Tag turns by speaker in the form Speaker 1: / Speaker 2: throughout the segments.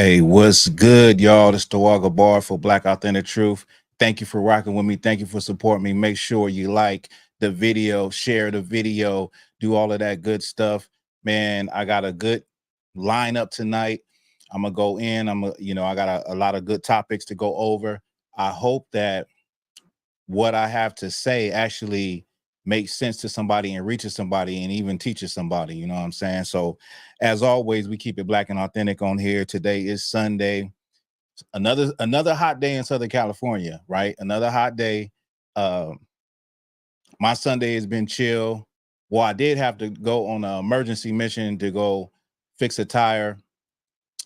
Speaker 1: Hey, what's good, y'all? It's Thawahgabar for Black Authentic Truth. Thank you for rocking with me. Thank you for supporting me. Make sure you like the video, share the video, do all of that good stuff. Man, I got a good lineup tonight. I'm gonna go in. I got a lot of good topics to go over. I hope that what I have to say actually makes sense to somebody and reaches somebody and even teaches somebody. You know what I'm saying? So, as always, we keep it black and authentic on here. Today is Sunday. Another hot day in Southern California, right? Another hot day. Uh, my Sunday has been chill. Well, I did have to go on an emergency mission to go fix a tire.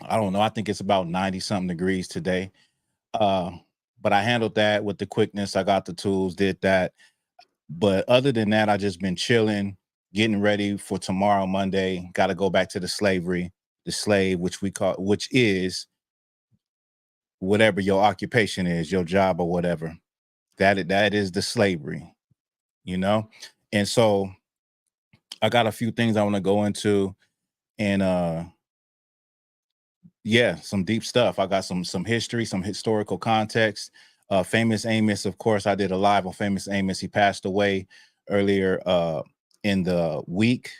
Speaker 1: I don't know. I think it's about 90 something degrees today. Uh, but I handled that with the quickness. I got the tools, did that. But other than that, I just been chilling, getting ready for tomorrow, Monday. Got to go back to the slave, which is whatever your occupation is, your job or whatever. That is the slavery, you know. And so I got a few things I want to go into, and yeah, some deep stuff. I got some history, some historical context. Famous Amos, of course, I did a live on Famous Amos. He passed away earlier in the week,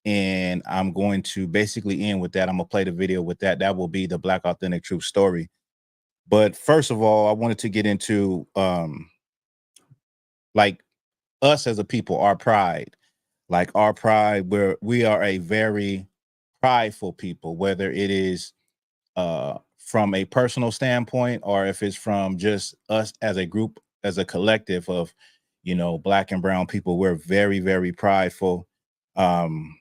Speaker 1: and I'm going to basically end with that. I'm gonna play the video with that. That will be the Black Authentic Truth story. But first of all, I wanted to get into like us as a people, our pride. Like our pride, where we are a very prideful people, whether it is from a personal standpoint or if it's from just us as a group, as a collective of, Black and brown people. We're very, very prideful. Um,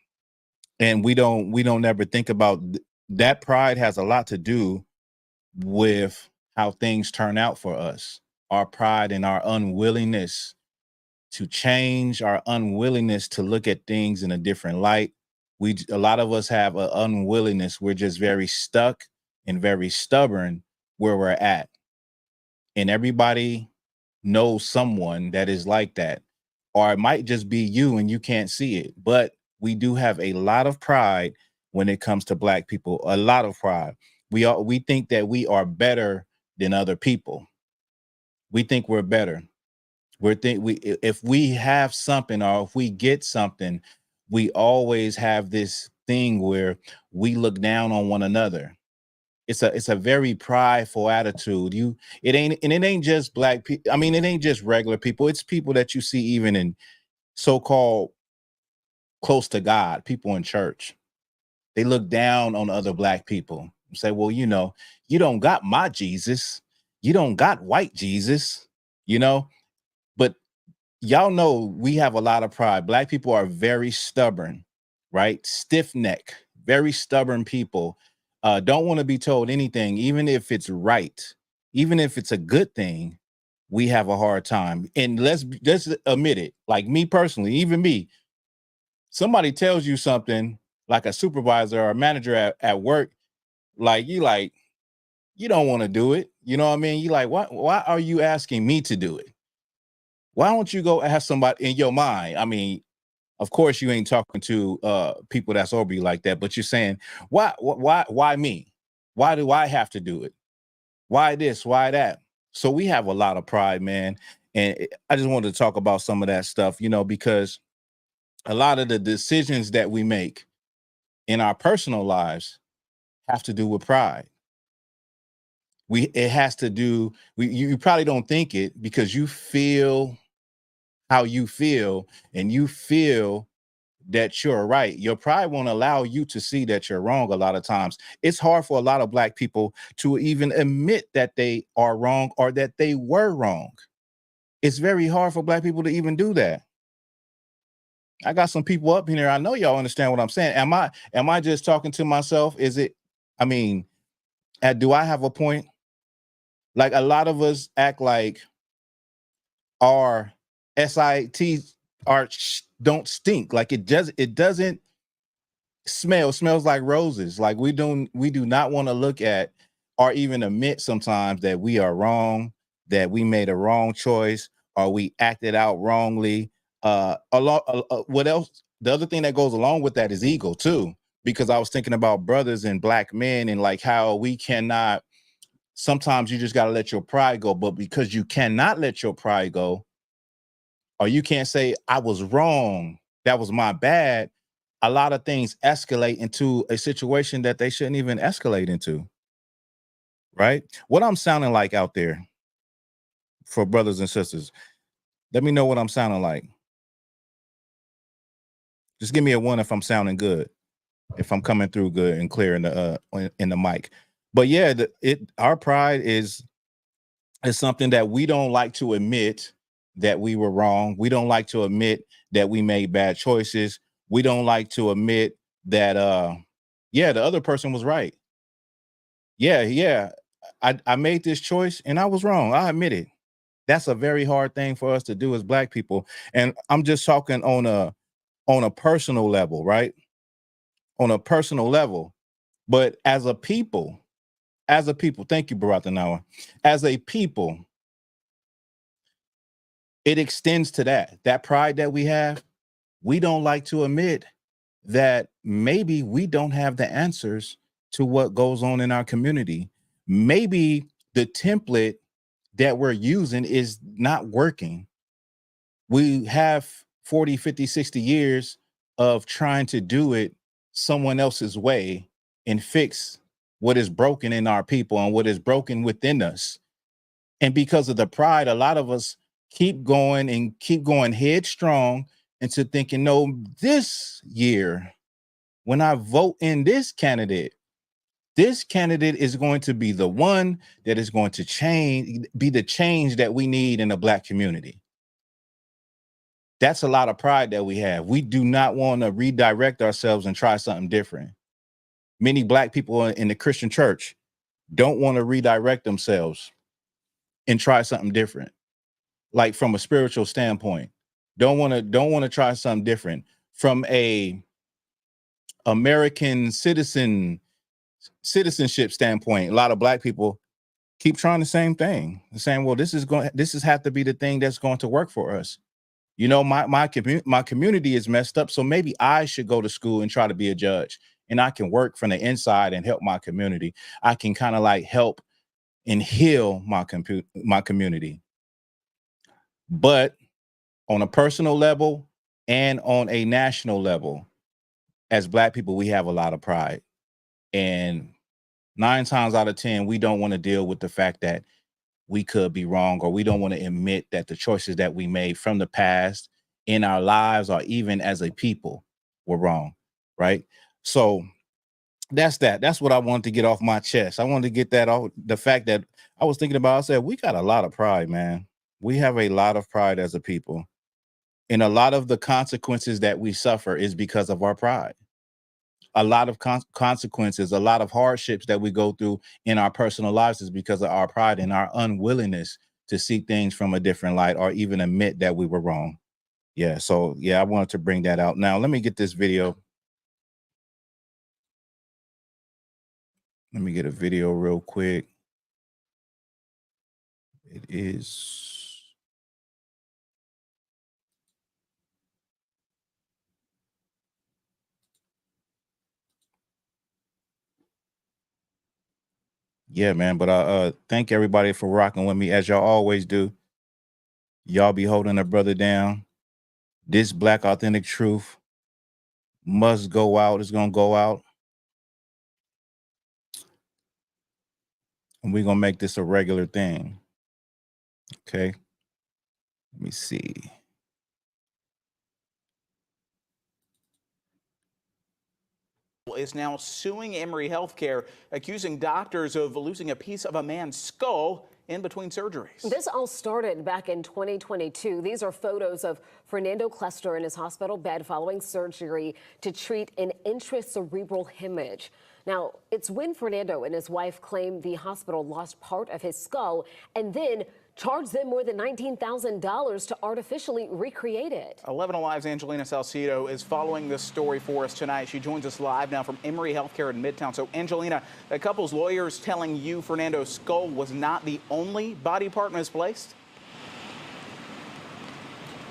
Speaker 1: and we don't ever think about that. Pride has a lot to do with how things turn out for us. Our pride and our unwillingness to change, our unwillingness to look at things in a different light. A lot of us have an unwillingness. We're just very stuck and very stubborn where we're at. And everybody knows someone that is like that. Or it might just be you and you can't see it. But we do have a lot of pride when it comes to Black people, a lot of pride. We think that we are better than other people. We think we're better. If we have something or if we get something, we always have this thing where we look down on one another. It's a very prideful attitude. It ain't just Black people. I mean, it ain't just regular people. It's people that you see even in so-called close to God, people in church. They look down on other Black people and say, well, you don't got my Jesus. You don't got white Jesus, you know, but y'all know we have a lot of pride. Black people are very stubborn, right? Stiff neck, very stubborn people. Don't want to be told anything, even if it's right, even if it's a good thing. We have a hard time, and let's admit it. Like me personally, even me, somebody tells you something, like a supervisor or a manager at work, like you don't want to do it. You know what I mean? You like, why are you asking me to do it? Why don't you go ask somebody in your mind? I mean, of course you ain't talking to people that's over you like that, but you're saying, why me? Why do I have to do it? Why this? Why that? So we have a lot of pride, man. And I just wanted to talk about some of that stuff, because a lot of the decisions that we make in our personal lives have to do with pride. It has to do, you probably don't think it because you feel how you feel, and you feel that you're right. Your pride won't allow you to see that you're wrong. A lot of times it's hard for a lot of Black people to even admit that they are wrong or that they were wrong. It's very hard for Black people to even do that. I got some people up in here. I know y'all understand what I'm saying. Am I just talking to myself? Is it, I mean, do I have a point? Like a lot of us act like our SITs don't stink. Like it doesn't smells like roses. Like we do not want to look at or even admit sometimes that we are wrong, that we made a wrong choice, or we acted out wrongly. What else? The other thing that goes along with that is ego too, because I was thinking about brothers and Black men and like how we cannot. Sometimes you just got to let your pride go, but because you cannot let your pride go, or you can't say I was wrong, that was my bad, a lot of things escalate into a situation that they shouldn't even escalate into, right? What I'm sounding like out there for brothers and sisters, let me know what I'm sounding like. Just give me a one if I'm sounding good, if I'm coming through good and clear in the mic. But yeah, our pride is something that we don't like to admit that we were wrong. We don't like to admit that we made bad choices. We don't like to admit that yeah, the other person was right. Yeah. I made this choice and I was wrong. I admit it. That's a very hard thing for us to do as Black people. And I'm just talking on a personal level, right? On a personal level. But as a people, thank you, Barack Nawa. As a people, it extends to that pride that we have. we don't like to admit that maybe we don't have the answers to what goes on in our community. Maybe the template that we're using is not working. We have 40, 50, 60 years of trying to do it someone else's way and fix what is broken in our people and what is broken within us. And because of the pride, a lot of us keep going headstrong into thinking, no, this year, when I vote in this candidate is going to be the one that is going to be the change that we need in the Black community. That's a lot of pride that we have. We do not want to redirect ourselves and try something different. Many Black people in the Christian church don't want to redirect themselves and try something different. Like from a spiritual standpoint, don't want to try something different. From a American citizenship standpoint, a lot of Black people keep trying the same thing, saying, well, this is have to be the thing that's going to work for us. You know, my community is messed up, so maybe I should go to school and try to be a judge, and I can work from the inside and help my community. I can kind of like help and heal my community. But on a personal level and on a national level, as Black people, we have a lot of pride, and 9 times out of 10, we don't want to deal with the fact that we could be wrong, or we don't want to admit that the choices that we made from the past in our lives or even as a people were wrong, right? So that's what I wanted to get off my chest. I wanted to get that off, the fact that I was thinking about, I said, we got a lot of pride, man. We have a lot of pride as a people. And a lot of the consequences that we suffer is because of our pride. A lot of consequences, a lot of hardships that we go through in our personal lives is because of our pride and our unwillingness to see things from a different light or even admit that we were wrong. Yeah, so yeah, I wanted to bring that out. Now, let me get this video. Let me get a video real quick. It is... Yeah, man, but I thank everybody for rocking with me as y'all always do. Y'all be holding a brother down. This Black Authentic Truth must go out. It's gonna go out. And we're gonna make this a regular thing. Okay. Let me see.
Speaker 2: Is now suing Emory Healthcare, accusing doctors of losing a piece of a man's skull in between surgeries.
Speaker 3: This all started back in 2022. These are photos of Fernando Cluster in his hospital bed following surgery to treat an intracerebral hemorrhage. Now, it's when Fernando and his wife claimed the hospital lost part of his skull and then charged them more than $19,000 to artificially recreate it.
Speaker 2: 11 Alive's Angelina Salcido is following this story for us tonight. She joins us live now from Emory Healthcare in Midtown. So, Angelina, the couple's lawyers telling you Fernando's skull was not the only body part misplaced?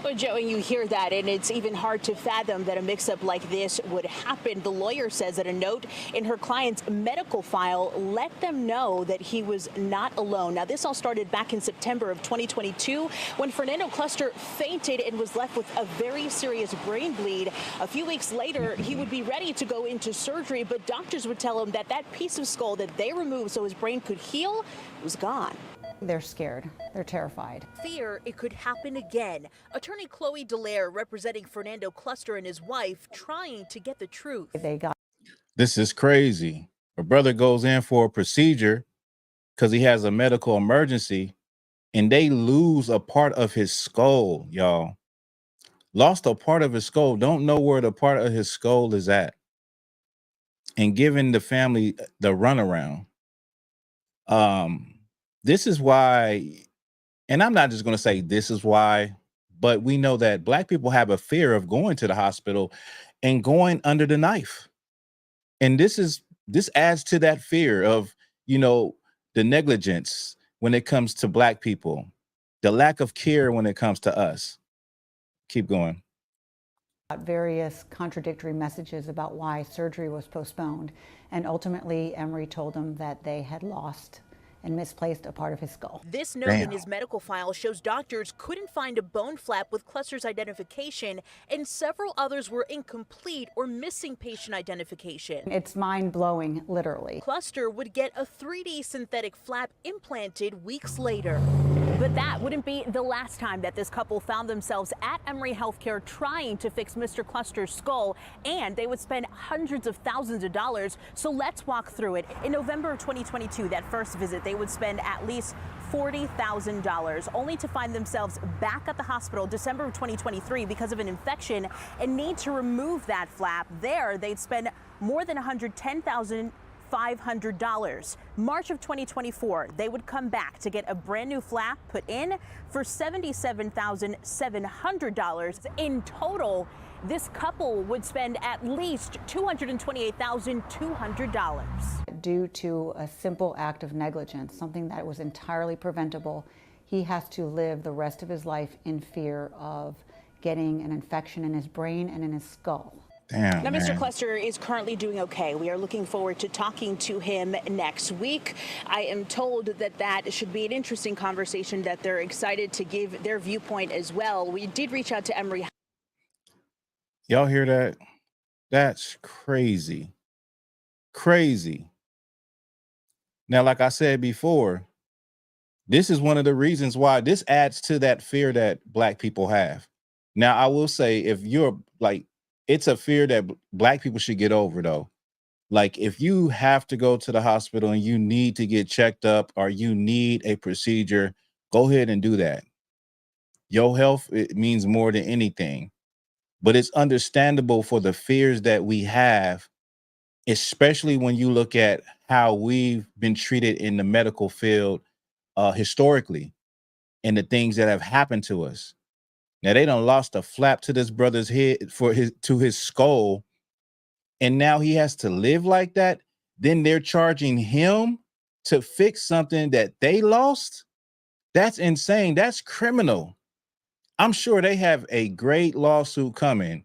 Speaker 4: Well, Joe, and you hear that, and it's even hard to fathom that a mix-up like this would happen. The lawyer says that a note in her client's medical file let them know that he was not alone. Now, this all started back in September of 2022 when Fernando Cluster fainted and was left with a very serious brain bleed. A few weeks later, he would be ready to go into surgery, but doctors would tell him that that piece of skull that they removed so his brain could heal was gone.
Speaker 5: They're scared. They're terrified.
Speaker 6: Fear it could happen again. Attorney Chloe Dallaire representing Fernando Cluster and his wife trying to get the truth.
Speaker 1: This is crazy. A brother goes in for a procedure because he has a medical emergency and they lose a part of his skull, y'all. Lost a part of his skull. Don't know where the part of his skull is at. And giving the family the runaround. This is why, and I'm not just going to say this is why, but we know that Black people have a fear of going to the hospital and going under the knife. And this adds to that fear of, you know, the negligence when it comes to Black people, the lack of care when it comes to us. Keep going.
Speaker 5: Various contradictory messages about why surgery was postponed, and ultimately Emory told them that they had lost and misplaced a part of his skull.
Speaker 6: This note
Speaker 1: Damn.
Speaker 6: in his medical file shows doctors couldn't find a bone flap with Cluster's identification, and several others were incomplete or missing patient identification.
Speaker 5: It's mind-blowing, literally.
Speaker 6: Cluster would get a 3D synthetic flap implanted weeks later.
Speaker 4: But that wouldn't be the last time that this couple found themselves at Emory Healthcare trying to fix Mr. Cluster's skull, and they would spend hundreds of thousands of dollars. So let's walk through it. In November of 2022, that first visit, they would spend at least $40,000, only to find themselves back at the hospital December of 2023 because of an infection and need to remove that flap. There, they'd spend more than $110,500. March of 2024, they would come back to get a brand new flap put in for $77,700. In total, this couple would spend at least $228,200.
Speaker 5: Due to a simple act of negligence, something that was entirely preventable, he has to live the rest of his life in fear of getting an infection in his brain and in his skull.
Speaker 1: Damn,
Speaker 4: now,
Speaker 1: man.
Speaker 4: Mr. Cluster is currently doing okay. We are looking forward to talking to him next week. I am told that that should be an interesting conversation, that they're excited to give their viewpoint as well. We did reach out to Emory.
Speaker 1: Y'all hear that? That's crazy. Crazy. Now, like I said before, this is one of the reasons why this adds to that fear that Black people have. Now, I will say, if you're like, it's a fear that Black people should get over, though. Like, if you have to go to the hospital and you need to get checked up or you need a procedure, go ahead and do that. Your health, it means more than anything. But it's understandable for the fears that we have, especially when you look at how we've been treated in the medical field historically and the things that have happened to us. Now, they done lost a flap to this brother's head to his skull, and now he has to live like that. Then they're charging him to fix something that they lost. That's insane. That's criminal. I'm sure they have a great lawsuit coming,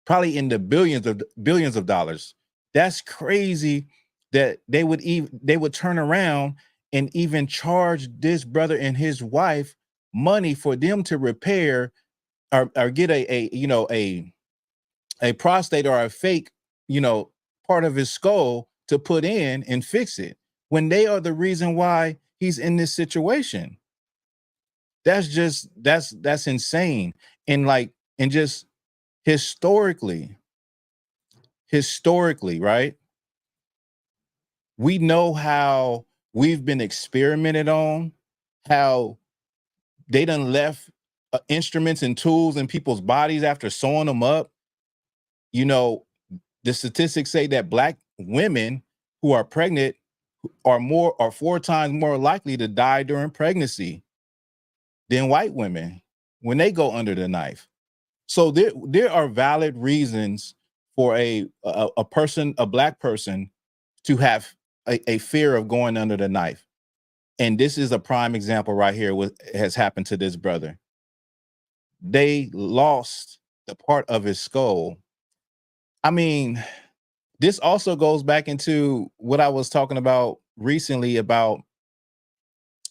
Speaker 1: probably in the billions of dollars. That's crazy that they would turn around and even charge this brother and his wife money for them to repair or get a prostate or a fake, part of his skull to put in and fix it, when they are the reason why he's in this situation. That's insane. And just historically, right? We know how we've been experimented on, how they done left instruments and tools in people's bodies after sewing them up. The statistics say that Black women who are pregnant are 4 times more likely to die during pregnancy than white women when they go under the knife. So there are valid reasons for a Black person to have a fear of going under the knife. And this is a prime example right here. What has happened to this brother. They lost the part of his skull. I mean, this also goes back into what I was talking about recently about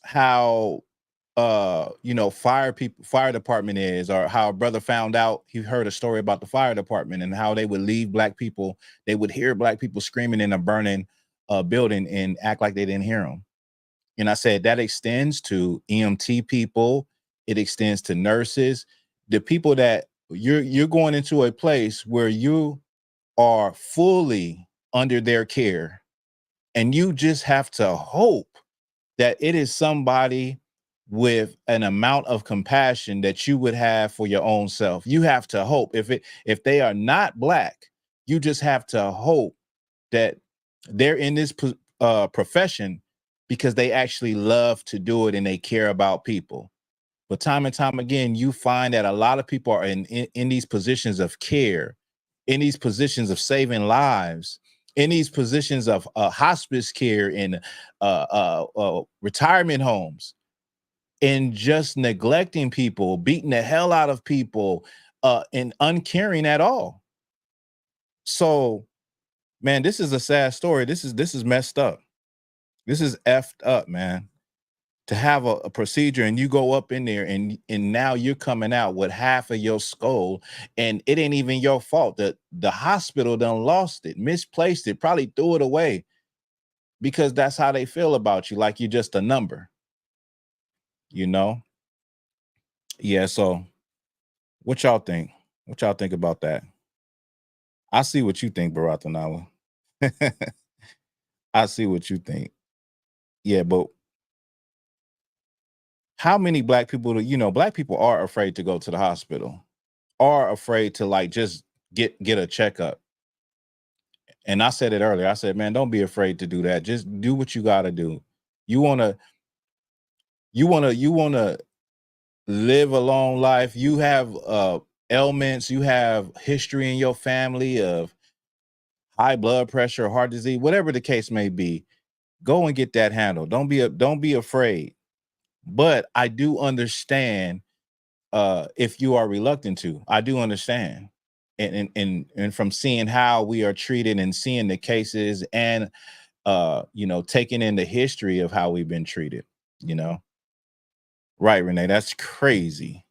Speaker 1: how fire department is, or how a brother found out, he heard a story about the fire department and how they would leave Black people. They would hear Black people screaming in a burning building and act like they didn't hear them. And I said that extends to EMT people. It extends to nurses, the people that you're going into a place where you are fully under their care, and you just have to hope that it is somebody with an amount of compassion that you would have for your own self. You have to hope. If they are not Black, you just have to hope that they're in this profession because they actually love to do it and they care about people. But time and time again, you find that a lot of people are in these positions of care, in these positions of saving lives, in these positions of hospice care, in retirement homes, and just neglecting people, beating the hell out of people, and uncaring at all. So, man, this is a sad story. This is messed up. This is effed up, man. To have a procedure and you go up in there and now you're coming out with half of your skull and it ain't even your fault. The hospital done lost it, misplaced it, probably threw it away because that's how they feel about you, like you're just a number, you know? Yeah, so what y'all think? What y'all think about that? I see what you think, Baratanawa. I see what you think. Yeah, but how many black people do you know? Black people are afraid to go to the hospital, are afraid to like just get a checkup. And I said it earlier. I said, man, don't be afraid to do that. Just do what you got to do. You want to live a long life. You have ailments, you have history in your family of high blood pressure, heart disease, whatever the case may be. Go and get that handled. Don't be afraid. But I do understand if you are reluctant to. I do understand. And from seeing how we are treated and seeing the cases and taking in the history of how we've been treated, you know. Right, Renee, that's crazy.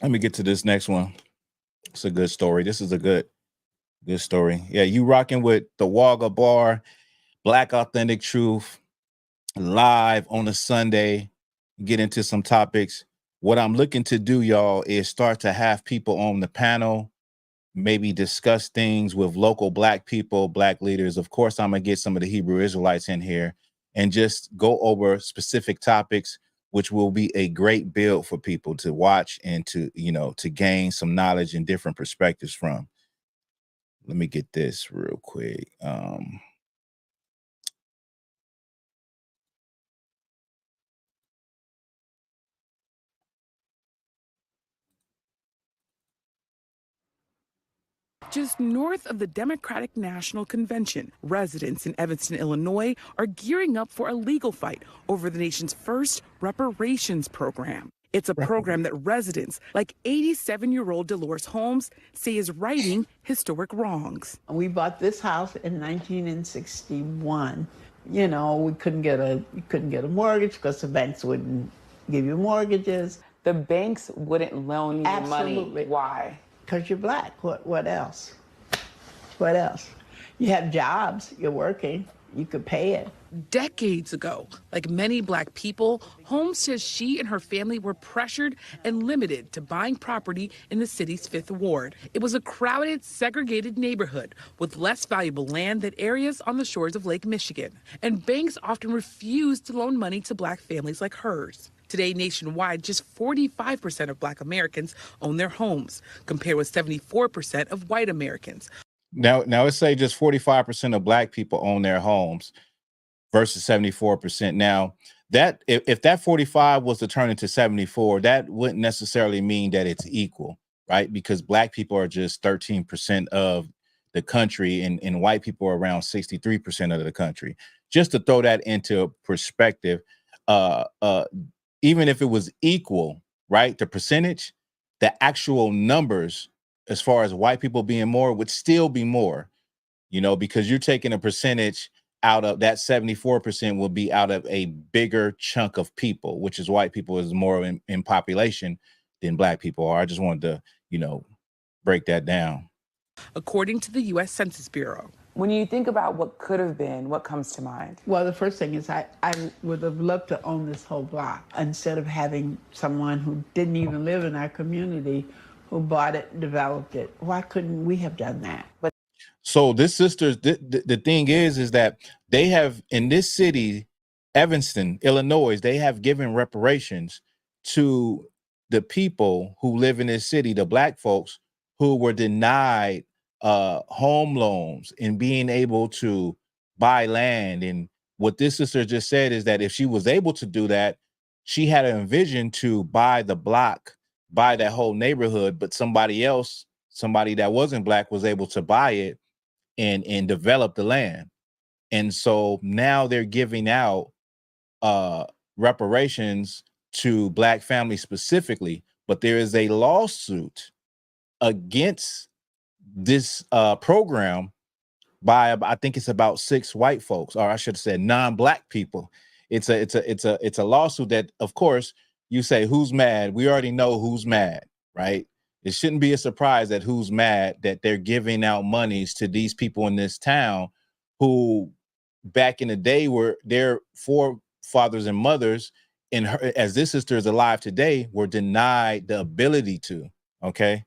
Speaker 1: Let me get to this next one. It's a good story. This is a good story. Yeah, you rocking with Thawahgabar, Black Authentic Truth, live on a Sunday. Get into some topics. What I'm looking to do, y'all, is start to have people on the panel, maybe discuss things with local Black people, Black leaders. Of course, I'm going to get some of the Hebrew Israelites in here and just go over specific topics, which will be a great build for people to watch and to, to gain some knowledge and different perspectives from. Let me get this real quick.
Speaker 7: Just north of the Democratic National Convention, residents in Evanston, Illinois are gearing up for a legal fight over the nation's first reparations program. It's a program that residents like 87-year-old Dolores Holmes say is righting historic wrongs.
Speaker 8: We bought this house in 1961. You know, we couldn't get a mortgage because the banks wouldn't give you mortgages.
Speaker 9: The banks wouldn't loan you
Speaker 8: Absolutely.
Speaker 9: money. Why?
Speaker 8: Because you're Black. What else? What else? You have jobs, you're working, you could pay it.
Speaker 7: Decades ago, like many Black people, Holmes says she and her family were pressured and limited to buying property in the city's 5th Ward. It was a crowded, segregated neighborhood with less valuable land than areas on the shores of Lake Michigan. And banks often refused to loan money to Black families like hers. Today, nationwide, just 45% of Black Americans own their homes, compared with 74% of white Americans.
Speaker 1: Now let's say just 45% of Black people own their homes versus 74%. Now, that if that 45 was to turn into 74, that wouldn't necessarily mean that it's equal, right? Because Black people are just 13% of the country and white people are around 63% of the country. Just to throw that into perspective, even if it was equal, right, the percentage, the actual numbers as far as white people being more would still be more, because you're taking a percentage out of that 74% will be out of a bigger chunk of people, which is white people is more in population than Black people are. I just wanted to, break that down.
Speaker 7: According to the U.S. Census Bureau.
Speaker 9: When you think about what could have been, what comes to mind?
Speaker 8: Well, the first thing is I would have loved to own this whole block instead of having someone who didn't even live in our community who bought it, developed it. Why couldn't we have done that? But
Speaker 1: so this sisters, the thing is that they have in this city, Evanston, Illinois, they have given reparations to the people who live in this city, the Black folks who were denied home loans and being able to buy land. And what this sister just said is that if she was able to do that, she had an vision to buy the block, buy that whole neighborhood, but somebody that wasn't Black was able to buy it and develop the land. And so now they're giving out reparations to Black families specifically, but there is a lawsuit against this program by, I think it's about 6 white folks, or I should have said non-Black people. It's a lawsuit that, of course, you say, who's mad? We already know who's mad, right? It shouldn't be a surprise that who's mad that they're giving out monies to these people in this town who back in the day were their forefathers and mothers, and as this sister is alive today, were denied the ability to, okay?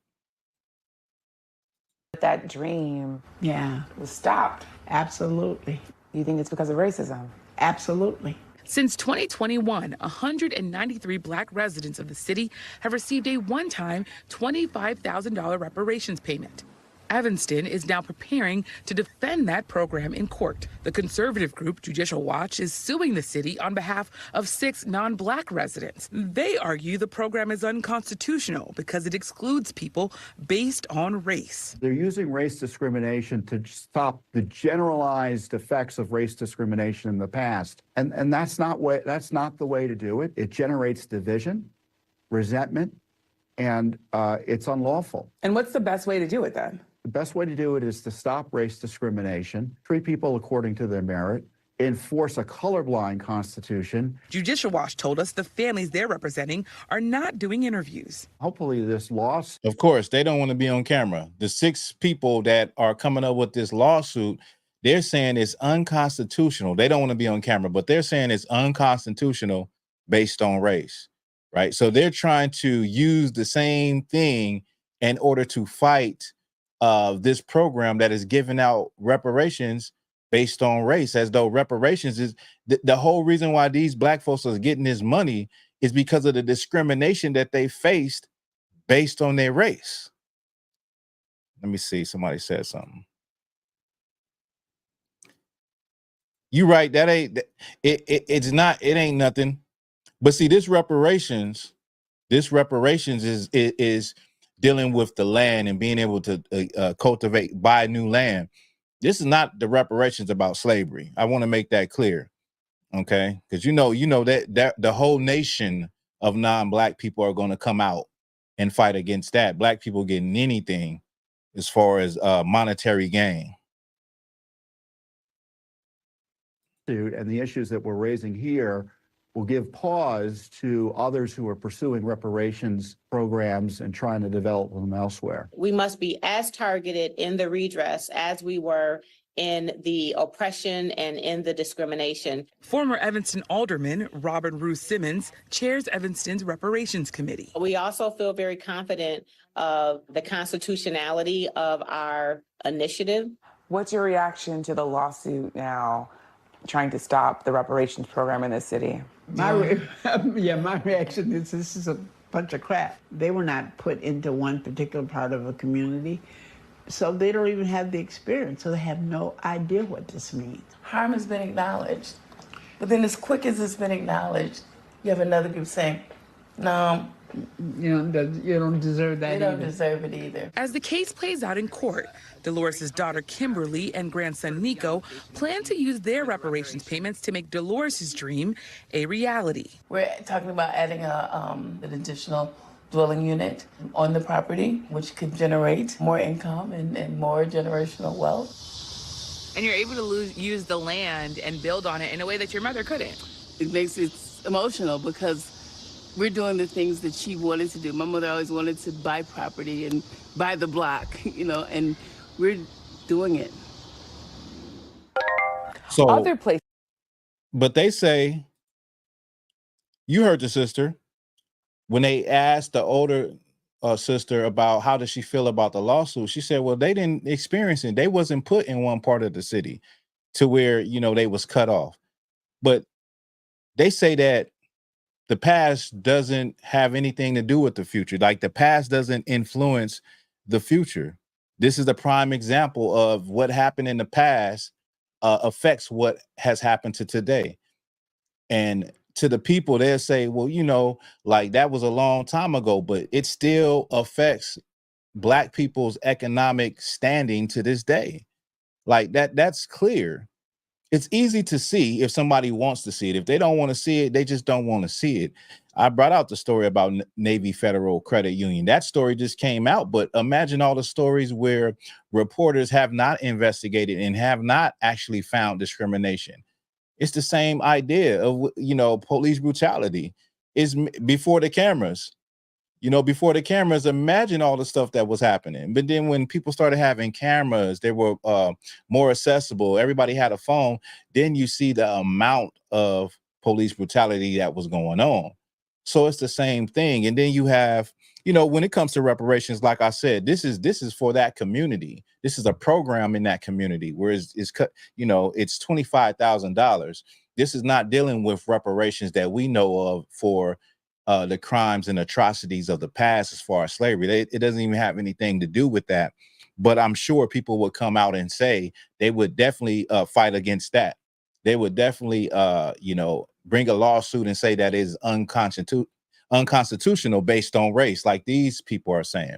Speaker 9: That dream
Speaker 8: Yeah,
Speaker 9: was stopped.
Speaker 8: absolutely.
Speaker 9: You think it's because of racism?
Speaker 8: Absolutely.
Speaker 7: Since 2021, 193 Black residents of the city have received a one-time $25,000 reparations payment. Evanston is now preparing to defend that program in court. The conservative group Judicial Watch is suing the city on behalf of 6 non-Black residents. They argue the program is unconstitutional because it excludes people based on race.
Speaker 10: They're using race discrimination to stop the generalized effects of race discrimination in the past. And that's not the way to do it. It generates division, resentment, and it's unlawful.
Speaker 9: And what's the best way to do it then?
Speaker 10: The best way to do it is to stop race discrimination, treat people according to their merit, enforce a colorblind constitution.
Speaker 7: Judicial Watch told us the families they're representing are not doing interviews.
Speaker 10: Hopefully this loss.
Speaker 1: Of course, they don't want to be on camera. The 6 people that are coming up with this lawsuit, they're saying it's unconstitutional. They don't want to be on camera, but they're saying it's unconstitutional based on race, right? So they're trying to use the same thing in order to fight this program that is giving out reparations based on race, as though reparations is the whole reason why these Black folks are getting this money is because of the discrimination that they faced based on their race. Let me see. Somebody said something. You right. That ain't it's not. It ain't nothing. But see, this reparations is dealing with the land and being able to cultivate, buy new land. This is not the reparations about slavery. I want to make that clear, okay? Because you know that the whole nation of non-Black people are going to come out and fight against that. Black people getting anything as far as monetary gain.
Speaker 10: And the issues that we're raising here will give pause to others who are pursuing reparations programs and trying to develop them elsewhere.
Speaker 11: We must be as targeted in the redress as we were in the oppression and in the discrimination.
Speaker 7: Former Evanston Alderman Robin Ruth Simmons chairs Evanston's Reparations Committee.
Speaker 11: We also feel very confident of the constitutionality of our initiative.
Speaker 9: What's your reaction to the lawsuit now trying to stop the reparations program in this city?
Speaker 8: My reaction is this is a bunch of crap. They were not put into one particular part of a community, so they don't even have the experience, so they have no idea what this means.
Speaker 12: Harm has been acknowledged, but then as quick as it's been acknowledged, you have another group saying, no,
Speaker 8: You don't deserve that
Speaker 12: they don't
Speaker 8: either.
Speaker 12: deserve it either.
Speaker 7: As the case plays out in court, Dolores' daughter Kimberly and grandson Nico plan to use their reparations payments to make Dolores' dream a reality.
Speaker 12: We're talking about adding an additional dwelling unit on the property, which could generate more income and more generational wealth.
Speaker 7: And you're able to use the land and build on it in a way that your mother couldn't.
Speaker 12: It makes it emotional because we're doing the things that she wanted to do. My mother always wanted to buy property and buy the block, and we're doing it.
Speaker 1: So
Speaker 9: Other places.
Speaker 1: But they say, you heard the sister, when they asked the older sister about how does she feel about the lawsuit, she said, well, they didn't experience it. They wasn't put in one part of the city to where, they was cut off. But they say that the past doesn't have anything to do with the future. Like the past doesn't influence the future. This is a prime example of what happened in the past affects what has happened to today. And to the people, they'll say, well, like that was a long time ago, but it still affects Black people's economic standing to this day. Like that's clear. It's easy to see if somebody wants to see it. If they don't want to see it, they just don't want to see it. I brought out the story about Navy Federal Credit Union. That story just came out, but imagine all the stories where reporters have not investigated and have not actually found discrimination. It's the same idea of, police brutality is before the cameras. Before the cameras, imagine all the stuff that was happening. But then when people started having cameras, they were more accessible. Everybody had a phone. Then you see the amount of police brutality that was going on. So it's the same thing. And then you have, when it comes to reparations, like I said, this is for that community. This is a program in that community where it's cut, it's $25,000. This is not dealing with reparations that we know of for the crimes and atrocities of the past as far as slavery. It doesn't even have anything to do with that. But I'm sure people would come out and say they would definitely fight against that. They would definitely, bring a lawsuit and say that is unconstitutional based on race, like these people are saying.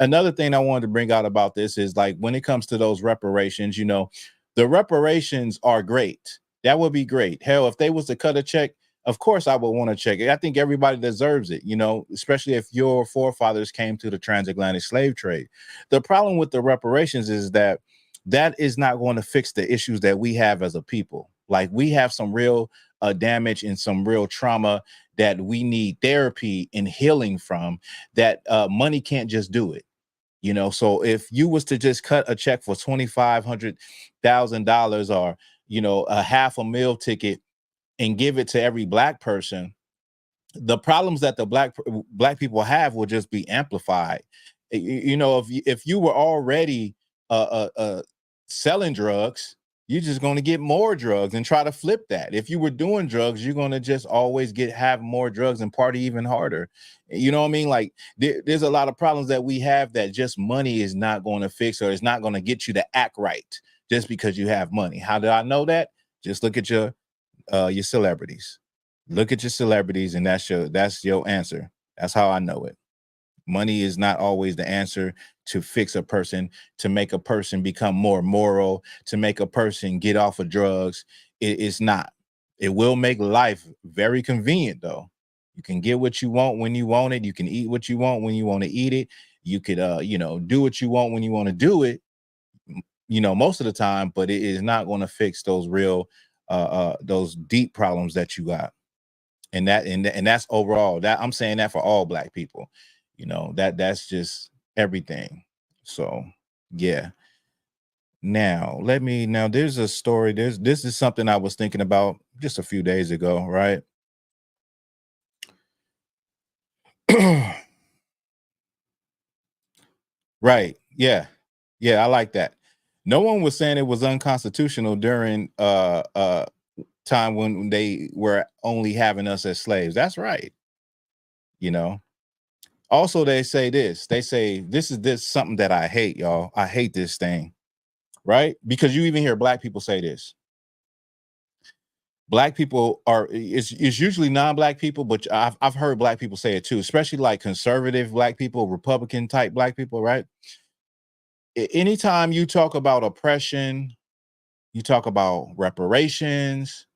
Speaker 1: Another thing I wanted to bring out about this is, like, when it comes to those reparations, the reparations are great. That would be great. Hell, if they was to cut a check, of course I would want to check it. I think everybody deserves it, especially if your forefathers came to the transatlantic slave trade. The problem with the reparations is that is not going to fix the issues that we have as a people. Like, we have some real damage and some real trauma that we need therapy and healing from, that money can't just do it. So if you was to just cut a check for $2,500,000 or, a half a meal ticket and give it to every Black person, the problems that the black people have will just be amplified. If you were already selling drugs, you're just going to get more drugs and try to flip that. If you were doing drugs, you're going to just always have more drugs and party even harder. You know what I mean? Like, there's a lot of problems that we have that just money is not going to fix, or it's not going to get you to act right just because you have money. How do I know that? Just look at your celebrities. Look at your celebrities, and that's your answer. That's how I know it. Money is not always the answer to fix a person, to make a person become more moral, to make a person get off of drugs. It's not. It will make life very convenient, though. You can get what you want when you want it. You can eat what you want when you want to eat it. You could, do what you want when you want to do it, most of the time, but it is not going to fix those real, those deep problems that you got. And that's overall. That I'm saying that for all Black people. That's just everything. So yeah. Now there's a story. This is something I was thinking about just a few days ago, right? Right. Yeah. Yeah, I like that. No one was saying it was unconstitutional during time when they were only having us as slaves. That's right. Also, they say this is something that I hate, y'all. I hate this thing, right? Because you even hear Black people say this. Black people it's usually non-Black people, but I've heard Black people say it too, especially like conservative Black people, Republican type Black people, right? Anytime you talk about oppression, you talk about reparations,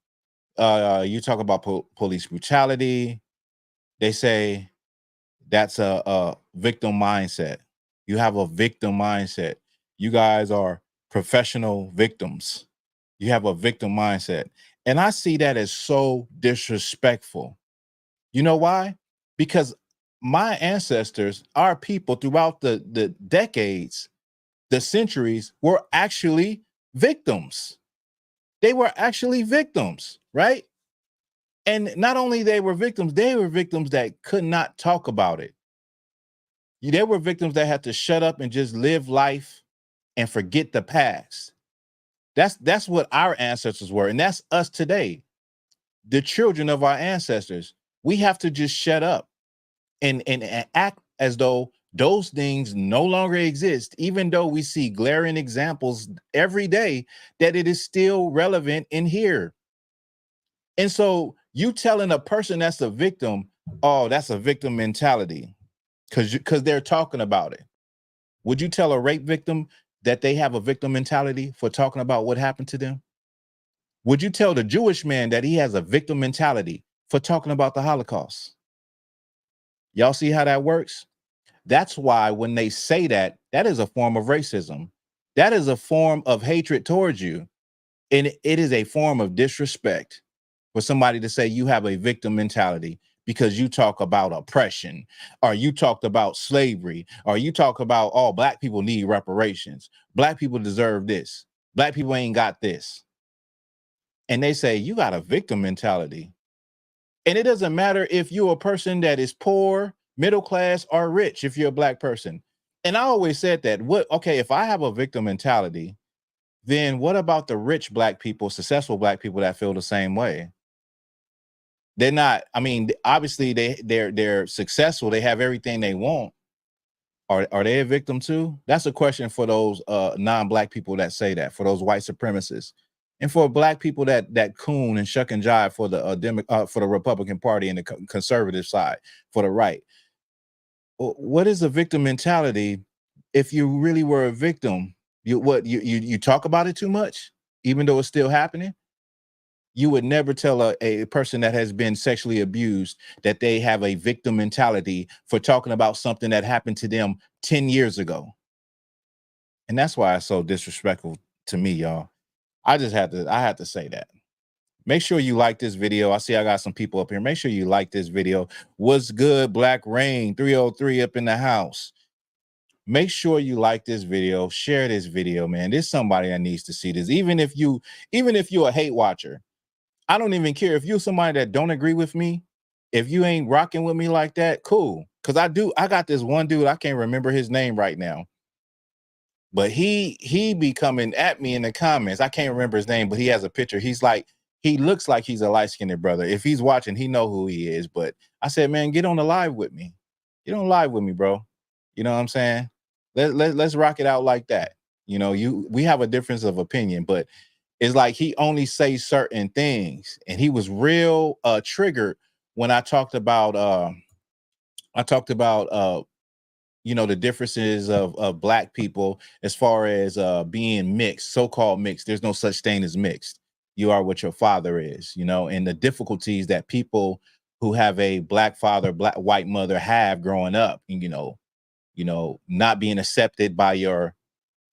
Speaker 1: you talk about police brutality, they say that's a victim mindset. You have a victim mindset. You guys are professional victims. You have a victim mindset. And I see that as so disrespectful. You know why? Because my ancestors, our people throughout the decades, the centuries, were actually victims. They were actually victims, right? And not only they were victims that could not talk about it. They were victims that had to shut up and just live life and forget the past. That's what our ancestors were, and that's us today, the children of our ancestors. We have to just shut up and act as though those things no longer exist, even though we see glaring examples every day that it is still relevant in here. And so you telling a person that's a victim, oh, that's a victim mentality, because they're talking about it. Would you tell a rape victim that they have a victim mentality for talking about what happened to them? Would you tell the Jewish man that he has a victim mentality for talking about the Holocaust? Y'all see how that works? That's why when they say that, that is a form of racism. That is a form of hatred towards you. And it is a form of disrespect for somebody to say you have a victim mentality because you talk about oppression, or you talked about slavery, or you talk about, oh, black people need reparations. Black people deserve this. Black people ain't got this. And they say you got a victim mentality. And it doesn't matter if you're a person that is poor, middle class, or rich, if you're a black person. And I always said that, okay, if I have a victim mentality, then what about the rich black people, successful black people that feel the same way? They're not, I mean, obviously they're successful, they have everything they want. Are they a victim too? That's a question for those non-black people that say that, for those white supremacists. And for black people that coon and shuck and jive for the Republican Party and the conservative side, for the right. What is a victim mentality? If you really were a victim, you talk about it too much, even though it's still happening. You would never tell a person that has been sexually abused that they have a victim mentality for talking about something that happened to them 10 years ago. And that's why it's so disrespectful to me, y'all. I had to say that. Make sure you like this video. I see I got some people up here. Make sure you like this video. What's good, Black Rain 303 up in the house? Make sure you like this video, share this video, man. There's somebody that needs to see this. Even if you're a hate watcher, I don't even care if you're somebody that don't agree with me. If you ain't rocking with me like that, cool. Because I got this one dude, I can't remember his name right now. But he be coming at me in the comments. I can't remember his name, but he has a picture. He looks like he's a light-skinned brother. If he's watching, he know who he is. But I said, man, get on the live with me. Get on live with me, bro. You know what I'm saying? Let's rock it out like that. You know, we have a difference of opinion, but it's like he only says certain things. And he was real triggered when I talked about you know, the differences of black people as far as being mixed, so-called mixed. There's no such thing as mixed. You are what your father is, you know, and the difficulties that people who have a black father, white mother have growing up, and, you know, not being accepted by your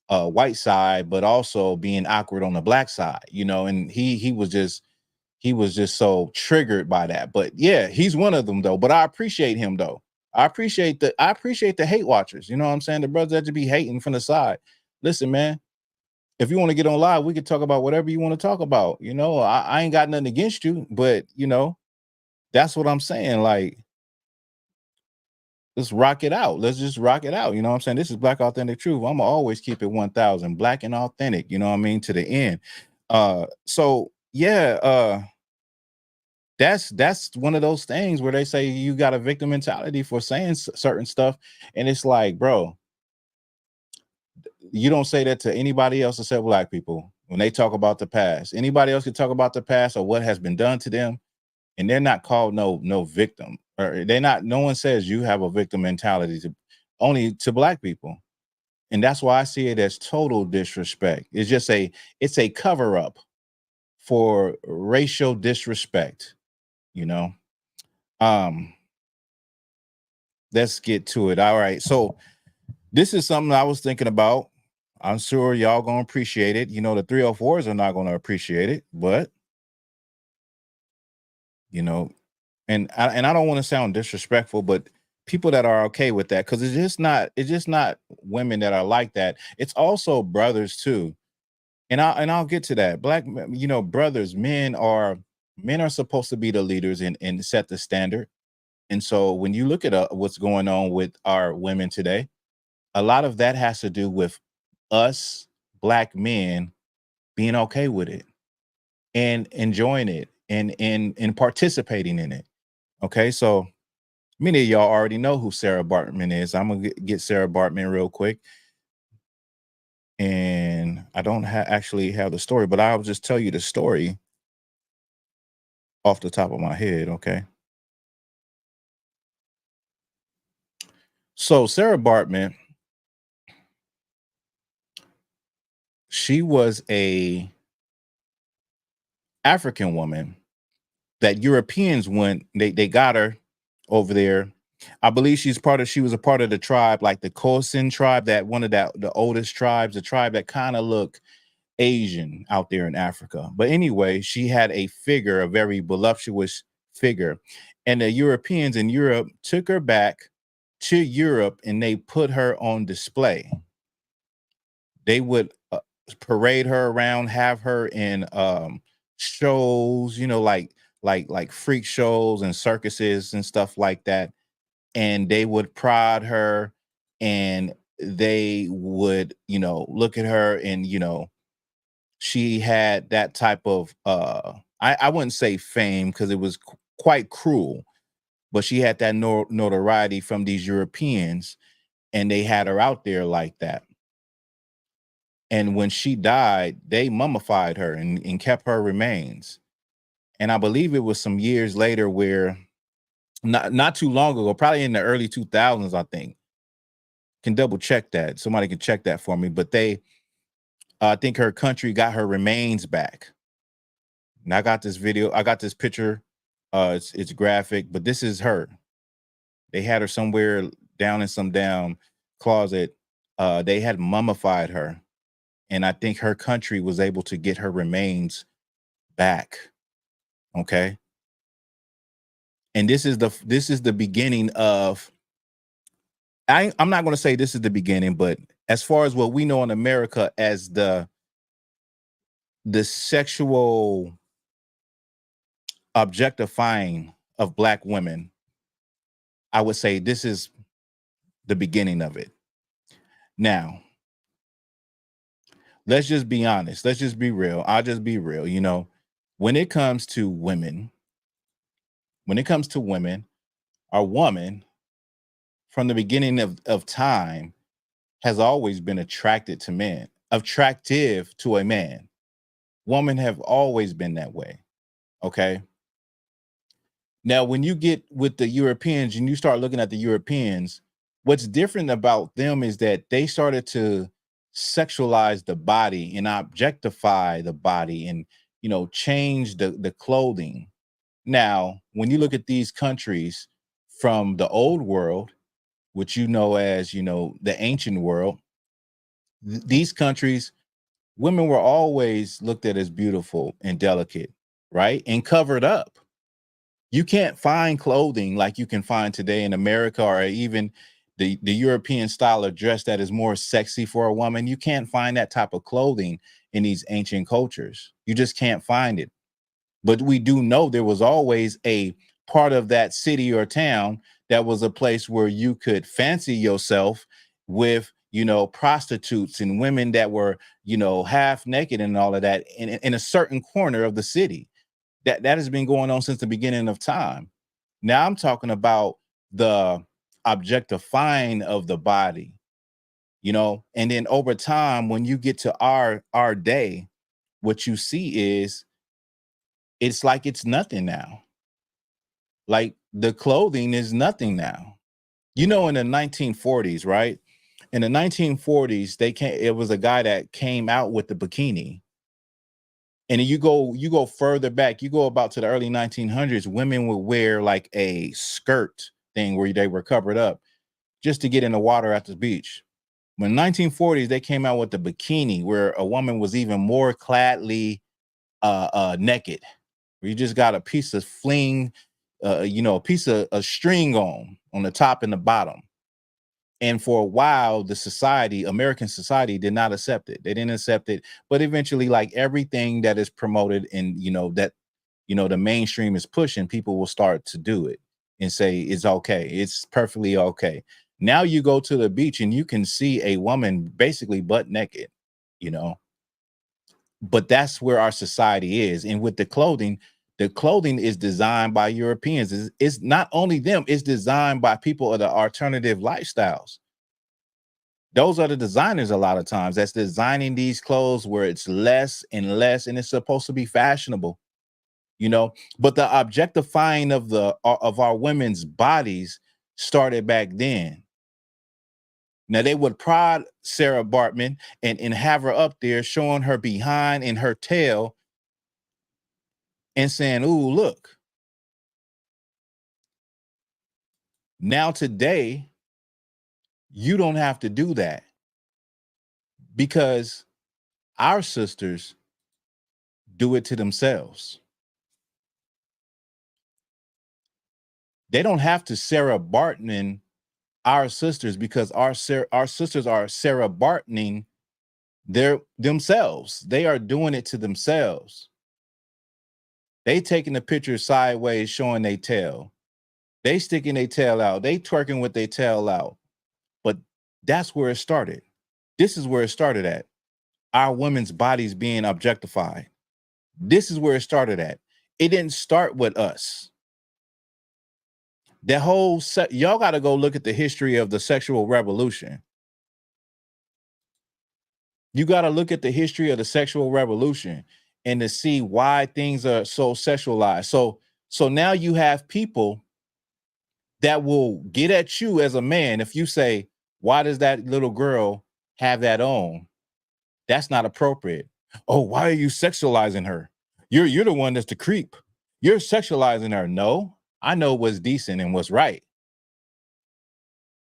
Speaker 1: white side, but also being awkward on the black side, you know, and he was just so triggered by that. But yeah, he's one of them though. But I appreciate him though. I appreciate the hate watchers. You know what I'm saying? The brothers that just be hating from the side. Listen, man, if you want to get on live, we could talk about whatever you want to talk about. You know, I ain't got nothing against you, but you know, that's what I'm saying. Like, let's rock it out. Let's just rock it out. You know what I'm saying? This is Black Authentic Truth. I'm gonna always keep it 1000 black and authentic, you know what I mean, to the end. So yeah, that's one of those things where they say you got a victim mentality for saying certain stuff, and it's like, bro, you don't say that to anybody else except black people when they talk about the past. Anybody else can talk about the past or what has been done to them, and they're not called no victim, or they're not. No one says you have a victim mentality only to black people, and that's why I see it as total disrespect. It's a cover up for racial disrespect, you know. Let's get to it. All right. So this is something I was thinking about. I'm sure y'all gonna appreciate it. You know, the 304s are not gonna appreciate it, but you know, and I don't want to sound disrespectful, but people that are okay with that, because it's just not women that are like that. It's also brothers too. And I'll get to that. You know, brothers, men are supposed to be the leaders and set the standard. And so when you look at what's going on with our women today, a lot of that has to do with us black men being okay with it and enjoying it and participating in it. Okay, so many of y'all already know who Sarah Bartman is. I'm gonna get Sarah Bartman real quick. And I don't actually have the story, but I'll just tell you the story off the top of my head, okay? So Sarah Bartman, she was a African woman that Europeans went, they got her over there. I believe she was a part of the tribe, like the Khoisan tribe, that one of the oldest tribes, the tribe that kind of look Asian out there in Africa. But anyway, she had a figure, a very voluptuous figure. And the Europeans in Europe took her back to Europe and they put her on display. They would parade her around, have her in shows, like freak shows and circuses and stuff like that. And they would prod her and they would, look at her and, she had that type of I wouldn't say fame because it was quite cruel, but she had that notoriety from these Europeans and they had her out there like that. And when she died, they mummified her and kept her remains. And I believe it was some years later where not too long ago, probably in the early 2000s, I think. Can double check that. Somebody can check that for me. But I think her country got her remains back. And I got this video, I got this picture. It's graphic, but this is her. They had her somewhere down in some down closet. They had mummified her. And I think her country was able to get her remains back. Okay. And this is the beginning of, I'm not going to say this is the beginning, but as far as what we know in America as the sexual objectifying of Black women, I would say this is the beginning of it. Now, let's just be honest. Let's just be real. I'll just be real. When it comes to women, a woman from the beginning of time has always been attracted to men, attractive to a man. Women have always been that way. Okay. Now, when you get with the Europeans and you start looking at the Europeans, what's different about them is that they started to sexualize the body and objectify the body and, change the clothing. Now, when you look at these countries from the old world, which as, the ancient world, these countries, women were always looked at as beautiful and delicate, right? And covered up. You can't find clothing like you can find today in America or even the European style of dress that is more sexy for a woman. You can't find that type of clothing in these ancient cultures. You just can't find it. But we do know there was always a part of that city or town that was a place where you could fancy yourself with, prostitutes and women that were, half naked and all of that in a certain corner of the city. That has been going on since the beginning of time. Now I'm talking about the objectifying of the body, and then over time, when you get to our day, what you see is it's like it's nothing now. Like the clothing is nothing now. In the 1940s, right? In the 1940s, it was a guy that came out with the bikini. And you go further back, you go about to the early 1900s, women would wear like a skirt thing where they were covered up just to get in the water at the beach. When 1940s, they came out with the bikini where a woman was even more cladly naked, where you just got a piece of fling, a piece of a string on the top and the bottom. And for a while, American society did not accept it. They didn't accept it. But eventually, like everything that is promoted and, the mainstream is pushing, people will start to do it and say, it's okay. It's perfectly okay. Now you go to the beach and you can see a woman basically butt naked, but that's where our society is. And with the clothing is designed by Europeans. It's not only them, it's designed by people of the alternative lifestyles. Those are the designers a lot of times that's designing these clothes where it's less and less, and it's supposed to be fashionable, but the objectifying of our women's bodies started back then. Now they would prod Sarah Bartman and have her up there showing her behind and her tail and saying, ooh, look. Now today, you don't have to do that because our sisters do it to themselves. They don't have to Sarah Barton our sisters because our sisters are Sarah Bartoning themselves. They are doing it to themselves. They taking the picture sideways, showing their tail. They sticking their tail out. They twerking with their tail out. But that's where it started. This is where it started at. Our women's bodies being objectified. This is where it started at. It didn't start with us. The whole y'all got to go look at the history of the sexual revolution. You got to look at the history of the sexual revolution and to see why things are so sexualized. So now you have people that will get at you as a man if you say, why does that little girl have that on? That's not appropriate. Oh, why are you sexualizing her? You're the one that's the creep. You're sexualizing her. No, I know what's decent and what's right.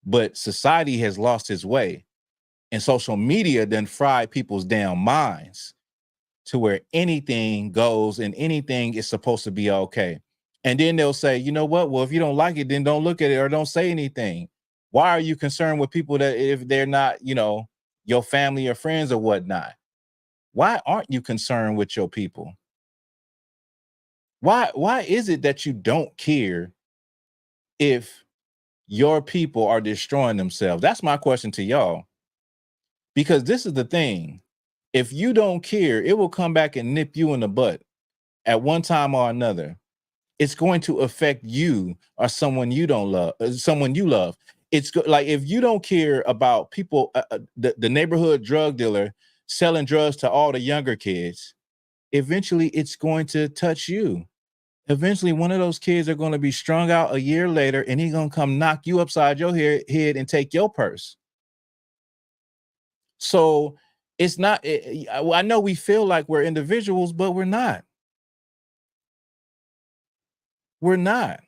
Speaker 1: But society has lost its way. And social media then fried people's damn minds to where anything goes and anything is supposed to be okay. And then they'll say, you know what? Well, if you don't like it, then don't look at it or don't say anything. Why are you concerned with people that if they're not, your family or friends or whatnot? Why aren't you concerned with your people? Why is it that you don't care if your people are destroying themselves? That's my question to y'all. Because this is the thing. If you don't care, it will come back and nip you in the butt at one time or another. It's going to affect you or someone you don't love, someone you love. It's like if you don't care about people, the neighborhood drug dealer selling drugs to all the younger kids, eventually it's going to touch you. Eventually, one of those kids are going to be strung out a year later, and he's going to come knock you upside your head and take your purse. So it's not, I know we feel like we're individuals, but we're not. We're not.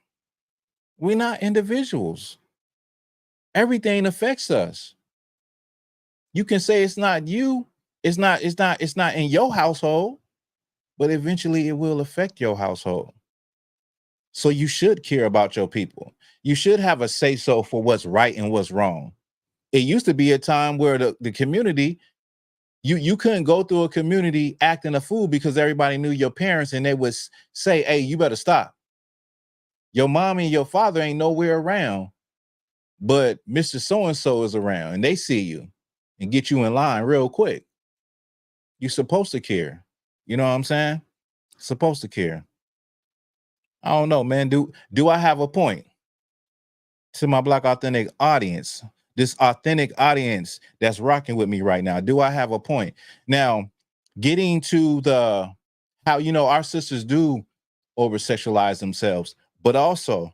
Speaker 1: We're not individuals. Everything affects us. You can say it's not you. It's not in your household, but eventually it will affect your household. So you should care about your people. You should have a say so for what's right and what's wrong. It used to be a time where the community, you couldn't go through a community acting a fool because everybody knew your parents and they would say, hey, you better stop. Your mom and your father ain't nowhere around, but Mr. So-and-so is around and they see you and get you in line real quick. You're supposed to care. You know what I'm saying? Supposed to care. I don't know, man. Do I have a point? To my Black Authentic audience, this authentic audience that's rocking with me right now, do I have a point? Now, getting to the how our sisters do over sexualize themselves, but also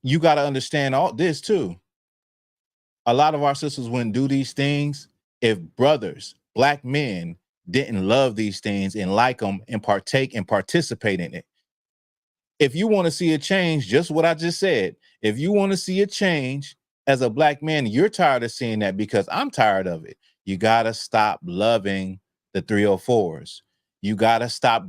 Speaker 1: you got to understand all this too. A lot of our sisters wouldn't do these things if brothers, black men, didn't love these things and like them and partake and participate in it. If you want to see a change, just what I just said, if you want to see a change as a black man, you're tired of seeing that because I'm tired of it. You got to stop loving the 304s. You got to stop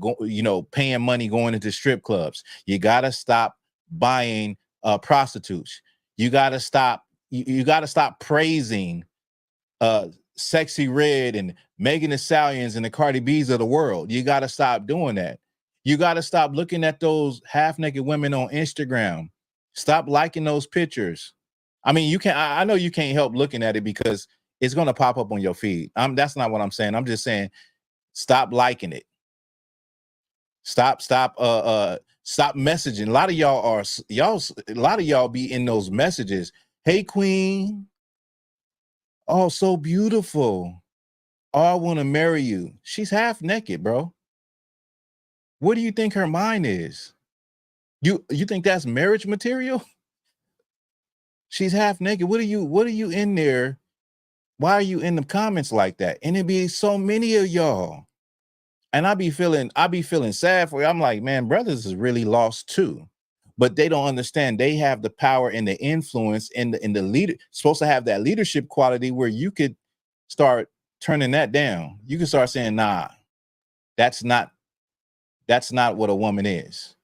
Speaker 1: paying money going into strip clubs. You got to stop buying prostitutes. You got to stop. You got to stop praising Sexy Red and Megan Thee Stallions and the Cardi B's of the world. You got to stop doing that. You got to stop looking at those half-naked women on Instagram. Stop liking those pictures. I mean, I know you can't help looking at it because it's going to pop up on your feed. That's not what I'm saying. I'm just saying, stop liking it. Stop messaging. A lot of y'all be in those messages. Hey, queen. Oh, so beautiful. Oh, I want to marry you. She's half naked, bro. What do you think her mind is? You think that's marriage material? She's half naked. What are you in there? Why are you in the comments like that? And it'd be so many of y'all. And I be feeling sad for you. I'm like, man, brothers is really lost too. But they don't understand they have the power and the influence and the leader supposed to have that leadership quality where you could start turning that down. You can start saying, nah, that's not what a woman is.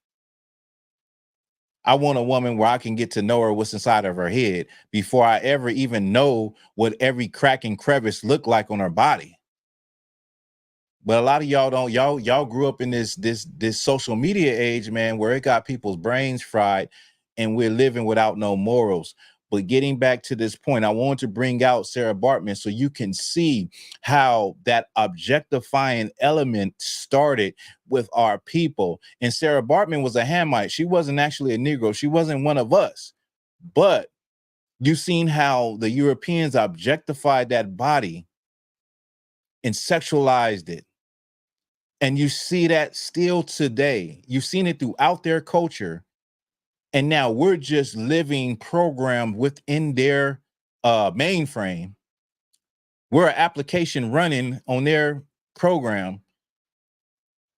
Speaker 1: I want a woman where I can get to know her, what's inside of her head before I ever even know what every crack and crevice look like on her body. But a lot of y'all don't, y'all grew up in this social media age, man, where it got people's brains fried and we're living without no morals. But getting back to this point, I want to bring out Sarah Bartman so you can see how that objectifying element started with our people. And Sarah Bartman was a Hamite. She wasn't actually a Negro. She wasn't one of us. But you've seen how the Europeans objectified that body and sexualized it. And you see that still today. You've seen it throughout their culture. And now we're just living programmed within their mainframe. We're an application running on their program.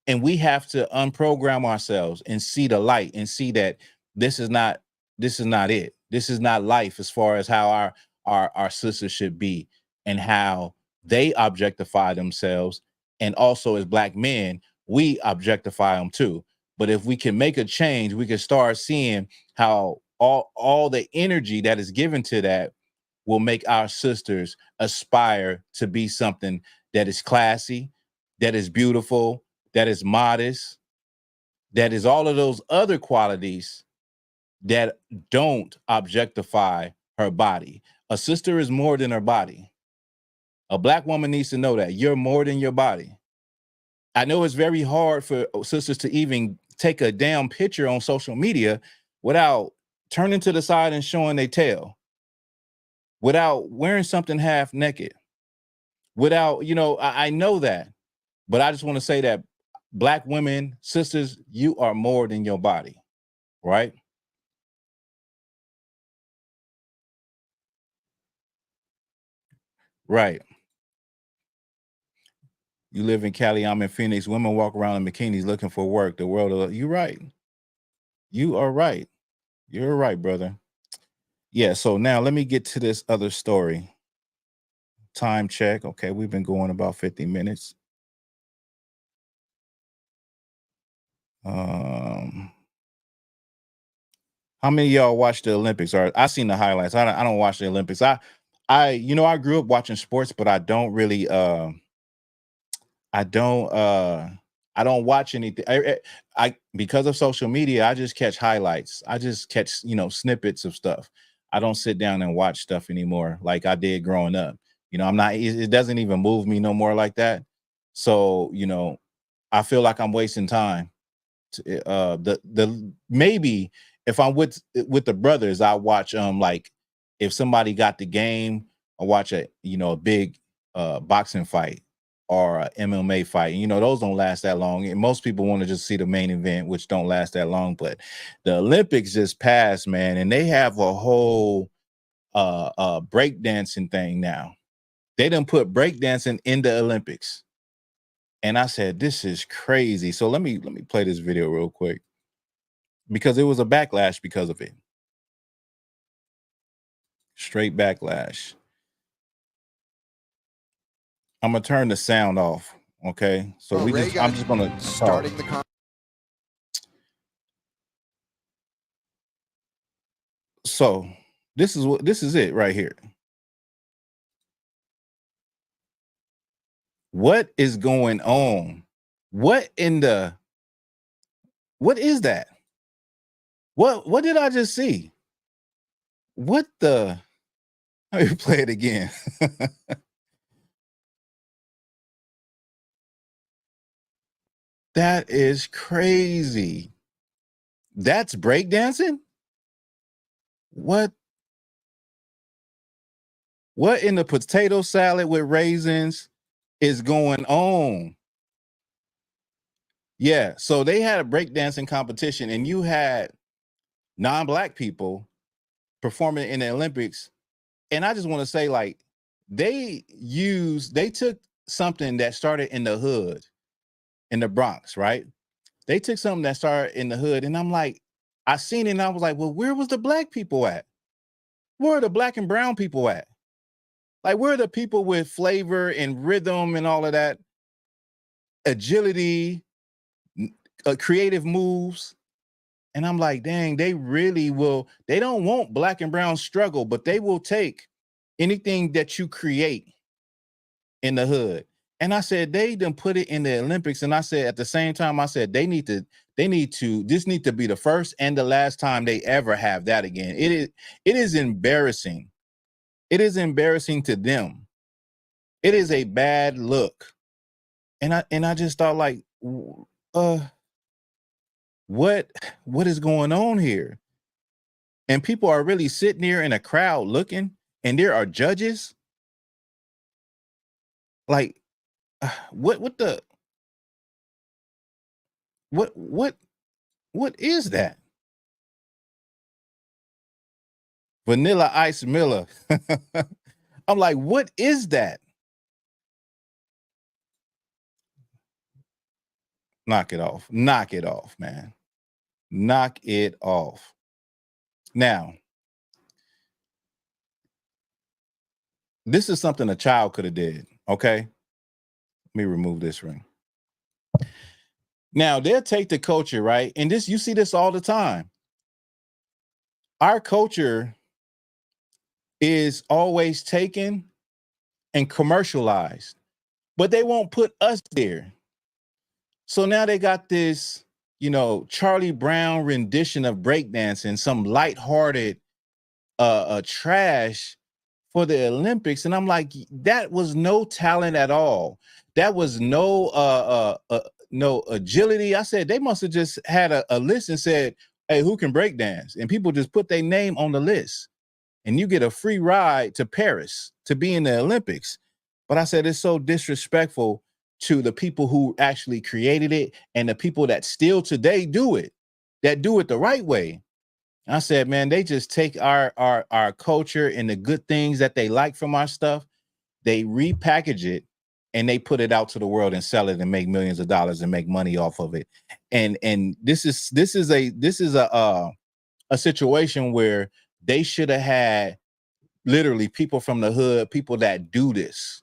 Speaker 1: And we have to unprogram ourselves and see the light and see that this is not it. This is not life as far as how our sisters should be and how they objectify themselves. And also as Black men, we objectify them too. But if we can make a change, we can start seeing how all the energy that is given to that will make our sisters aspire to be something that is classy, that is beautiful, that is modest, that is all of those other qualities that don't objectify her body. A sister is more than her body. A Black woman needs to know that you're more than your body. I know it's very hard for sisters to even take a damn picture on social media without turning to the side and showing their tail, without wearing something half naked, without, I know that, but I just want to say that Black women, sisters, you are more than your body, right? Right. You live in Cali, I'm in Phoenix. Women walk around in bikinis looking for work. The world, you're right. You are right. You're right, brother. Yeah, so now let me get to this other story. Time check. Okay, we've been going about 50 minutes. How many of y'all watch the Olympics? Or I seen the highlights. I don't watch the Olympics. I grew up watching sports, but I don't really I don't watch anything. I because of social media, I just catch highlights. I just catch, snippets of stuff. I don't sit down and watch stuff anymore like I did growing up. I'm not, it doesn't even move me no more like that. So, I feel like I'm wasting time. The maybe if I'm with the brothers, I watch like if somebody got the game, I watch a big boxing fight or a MMA fight. Those don't last that long. And most people want to just see the main event, which don't last that long. But the Olympics just passed, man, and they have a whole breakdancing thing now. They done put breakdancing in the Olympics. And I said, this is crazy. So let me play this video real quick because it was a backlash because of it. Straight backlash. I'm gonna turn the sound off. Okay. So I'm just gonna start. So this is it right here. What is going on? What is that? What did I just see? What the? Let me play it again. That is crazy. That's breakdancing? What in the potato salad with raisins is going on? Yeah, so they had a breakdancing competition and you had non-Black people performing in the Olympics. And I just want to say, like, they took something that started in the hood in the Bronx, right? They took something that started in the hood, and I'm like, I seen it, and I was like, well, where was the black people at? Where are the black and brown people at? Like, where are the people with flavor and rhythm and all of that, agility, creative moves? And I'm like, dang, they really will. They don't want black and brown struggle, but they will take anything that you create in the hood. And I said, they done put it in the Olympics. And I said, at the same time, I said, this need to be the first and the last time they ever have that again. It is embarrassing. It is embarrassing to them. It is a bad look. And I just thought, like, what is going on here? And people are really sitting there in a crowd looking, and there are judges. Like, what is that? Vanilla Ice Miller. I'm like, what is that? Knock it off. Knock it off, man. Knock it off. Now, this is something a child could have did, okay? Let me remove this ring. Now, they'll take the culture, right? And this, you see this all the time. Our culture is always taken and commercialized, but they won't put us there. So now they got this, Charlie Brown rendition of breakdancing, some lighthearted trash for the Olympics. And I'm like, that was no talent at all. That was no agility. I said, they must have just had a list and said, hey, who can break dance? And people just put their name on the list. And you get a free ride to Paris to be in the Olympics. But I said, it's so disrespectful to the people who actually created it and the people that still today do it, that do it the right way. I said, man, they just take our culture and the good things that they like from our stuff, they repackage it, and they put it out to the world and sell it and make millions of dollars and make money off of it. And this is a situation where they should have had literally people from the hood, people that do this.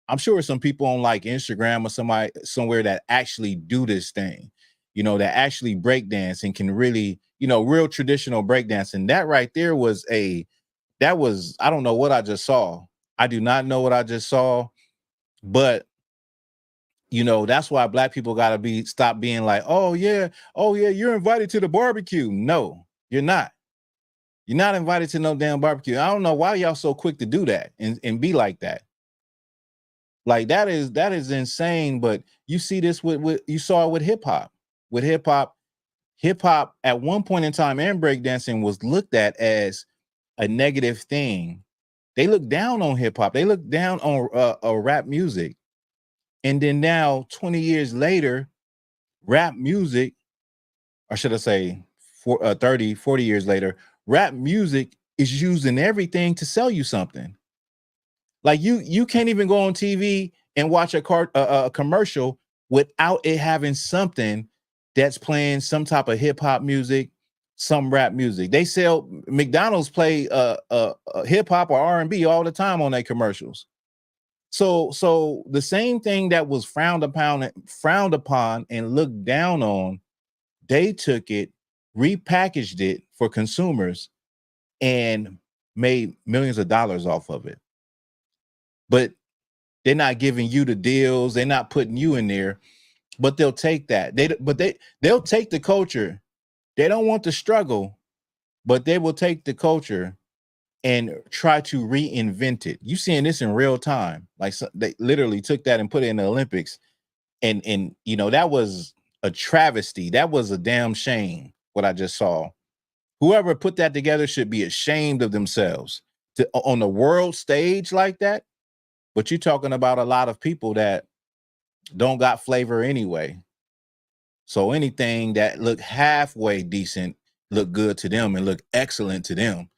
Speaker 1: I'm sure some people on like Instagram or somebody somewhere that actually do this thing, that actually break dance and can really, real traditional break dance. And that right there was I don't know what I just saw. I do not know what I just saw, but that's why black people got to stop being like, oh yeah, you're invited to the barbecue. No, you're not. You're not invited to no damn barbecue. I don't know why y'all so quick to do that and be like that. Like that is insane. But you see this with you saw it with hip hop. With hip hop at one point in time and breakdancing was looked at as a negative thing. They look down on hip hop. They look down on rap music. And then now 20 years later, rap music, or should I say 30, 40 years later, rap music is used in everything to sell you something. Like you can't even go on TV and watch a commercial without it having something that's playing some type of hip hop music, some rap music. They sell McDonald's play hip hop or R&B all the time on their commercials. So the same thing that was frowned upon and looked down on, they took it, repackaged it for consumers, and made millions of dollars off of it. But they're not giving you the deals. They're not putting you in there, but they'll take that. They'll take the culture. They don't want the struggle, but they will take the culture and try to reinvent it. You seeing this in real time. Like they literally took that and put it in the Olympics. And that was a travesty. That was a damn shame what I just saw. Whoever put that together should be ashamed of themselves on the world stage like that. But you're talking about a lot of people that don't got flavor anyway. So anything that look halfway decent look good to them and look excellent to them.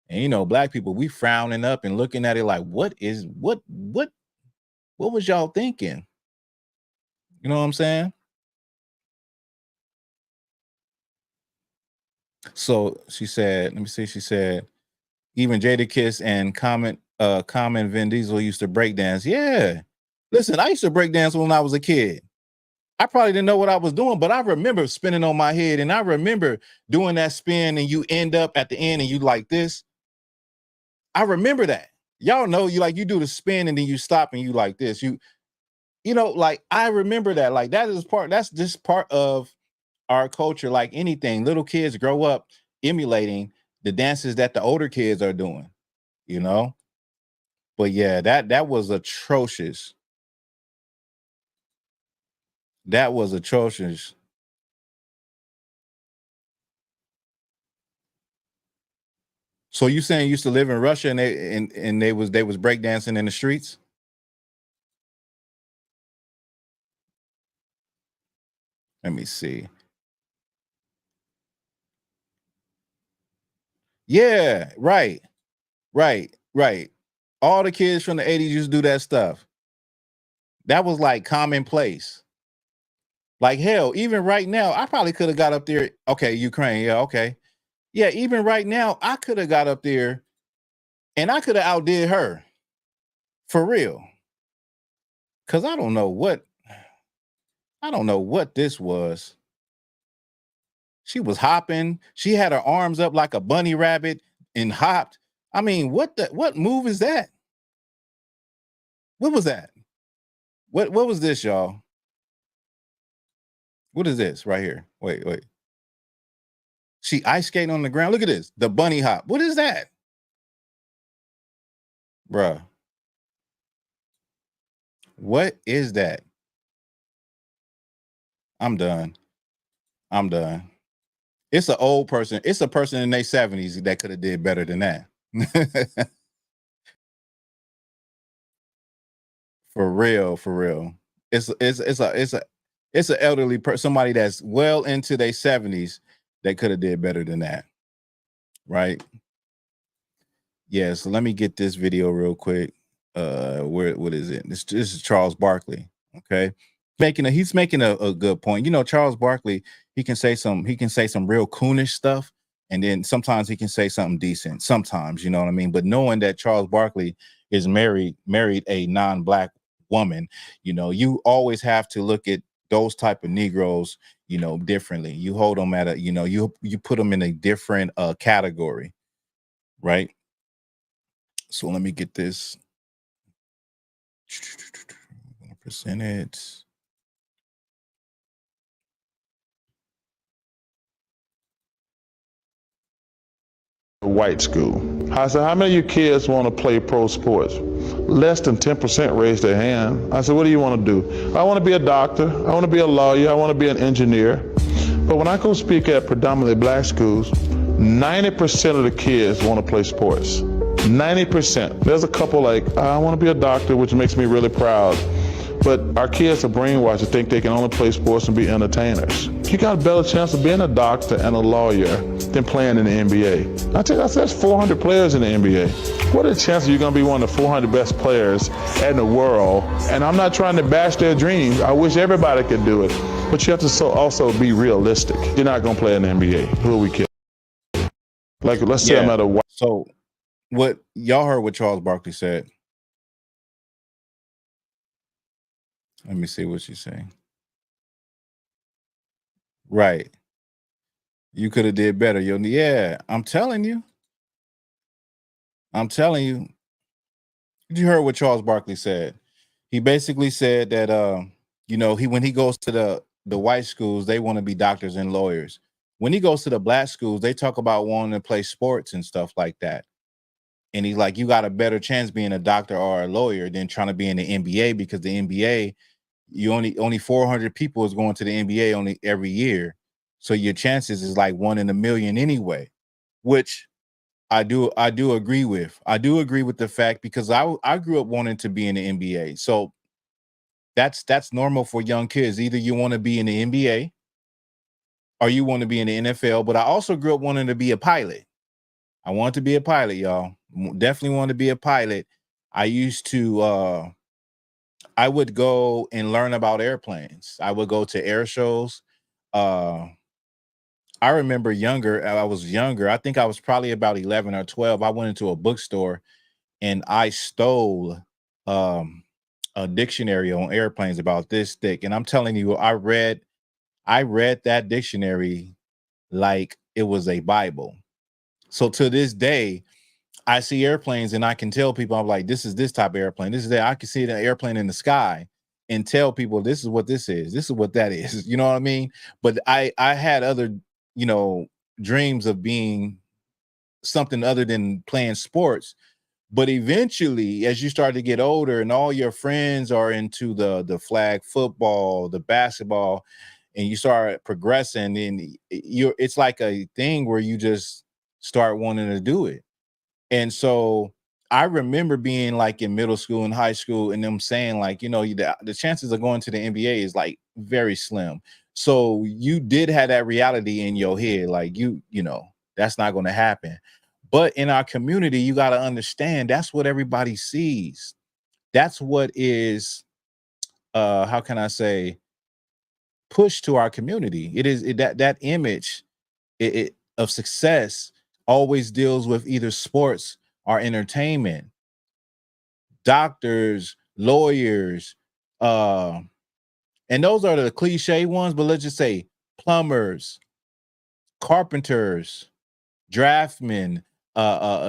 Speaker 1: And black people, we frowning up and looking at it like, what was y'all thinking? You know what I'm saying? So she said, let me see. She said, even Jadakiss and Common Vin Diesel used to break dance. Yeah. Listen, I used to break dance when I was a kid. I probably didn't know what I was doing, but I remember spinning on my head, and I remember doing that spin, and you end up at the end and you like this. I remember that. Y'all know you do the spin and then you stop and you like this. You know, like I remember that. Like that's just part of our culture. Like anything, little kids grow up emulating the dances that the older kids are doing, you know? But yeah, that was atrocious. That was atrocious. So you saying you used to live in Russia and they was breakdancing in the streets? Let me see. Yeah, right, right. All the kids from the 80s used to do that stuff. That was like commonplace. Like hell, even right now, I probably could have got up there. Okay, Ukraine, yeah, okay. Yeah, even right now, I could have got up there and I could have outdid her. For real. Cause I don't know what this was. She was hopping. She had her arms up like a bunny rabbit and hopped. I mean, what move is that? What was that? What was this, y'all? What is this right here? Wait. She ice skating on the ground. Look at this. The bunny hop. What is that? Bruh. What is that? I'm done. I'm done. It's an old person. It's a person in their 70s that could have did better than that. For real, for real. It's an elderly person, somebody that's well into their 70s that could have did better than that. Right? Yeah, so let me get this video real quick. What is it? This is Charles Barkley. Okay. He's making a good point. You know, Charles Barkley, he can say some real coonish stuff, and then sometimes he can say something decent. Sometimes, you know what I mean? But knowing that Charles Barkley is married a non-black woman, you know, you always have to look at those type of Negroes, you know, differently. You hold them at you put them in a different category, right? So let me get this percentage.
Speaker 13: White school. I said, how many of your kids want to play pro sports? Less than 10% raised their hand. I said, what do you want to do? I want to be a doctor. I want to be a lawyer. I want to be an engineer. But when I go speak at predominantly black schools, 90% of the kids want to play sports. 90%. There's a couple like, I want to be a doctor, which makes me really proud. But our kids are brainwashed to think they can only play sports and be entertainers. You got a better chance of being a doctor and a lawyer than playing in the NBA. I tell you, that's 400 players in the NBA. What are the chances you're going to be one of the 400 best players in the world? And I'm not trying to bash their dreams. I wish everybody could do it. But you have to also be realistic. You're not going to play in the NBA. Who are we kidding? Like, let's say I'm at a white.
Speaker 1: So what y'all heard what Charles Barkley said. Let me see what she's saying. Right. You could have did better. Yeah, I'm telling you. You heard what Charles Barkley said. He basically said that you know, when he goes to the white schools, they want to be doctors and lawyers. When he goes to the black schools, they talk about wanting to play sports and stuff like that. And he's like, you got a better chance being a doctor or a lawyer than trying to be in the NBA, because the NBA, you only 400 people is going to the NBA only every year. So your chances is like 1 in a million anyway, which I do agree with. I do agree with the fact, because I grew up wanting to be in the NBA. So that's normal for young kids. Either you want to be in the NBA or you want to be in the NFL. But I also grew up wanting to be a pilot. I want to be a pilot, y'all. Definitely want to be a pilot. I used to I would go and learn about airplanes. I would go to air shows. I remember I was younger. I think I was probably about 11 or 12. I went into a bookstore and I stole um, a dictionary on airplanes about this thick. And I'm telling you, I read that dictionary like it was a Bible. So to this day, I see airplanes and I can tell people, I'm like, this is this type of airplane. This is that. I can see the airplane in the sky and tell people this is what this is. This is what that is. You know what I mean? But I had other, you know, dreams of being something other than playing sports. But eventually, as you start to get older and all your friends are into the flag football, the basketball, and you start progressing, and it's like a thing where you just start wanting to do it. And so I remember being like in middle school and high school and them saying like, you know, the chances of going to the NBA is like very slim. So you did have that reality in your head, like you know, that's not going to happen. But in our community, you got to understand that's what everybody sees. That's what is how can I say pushed to our community. That image of success always deals with either sports or entertainment, doctors, lawyers, uh, and those are the cliche ones, but let's just say plumbers, carpenters, draftmen,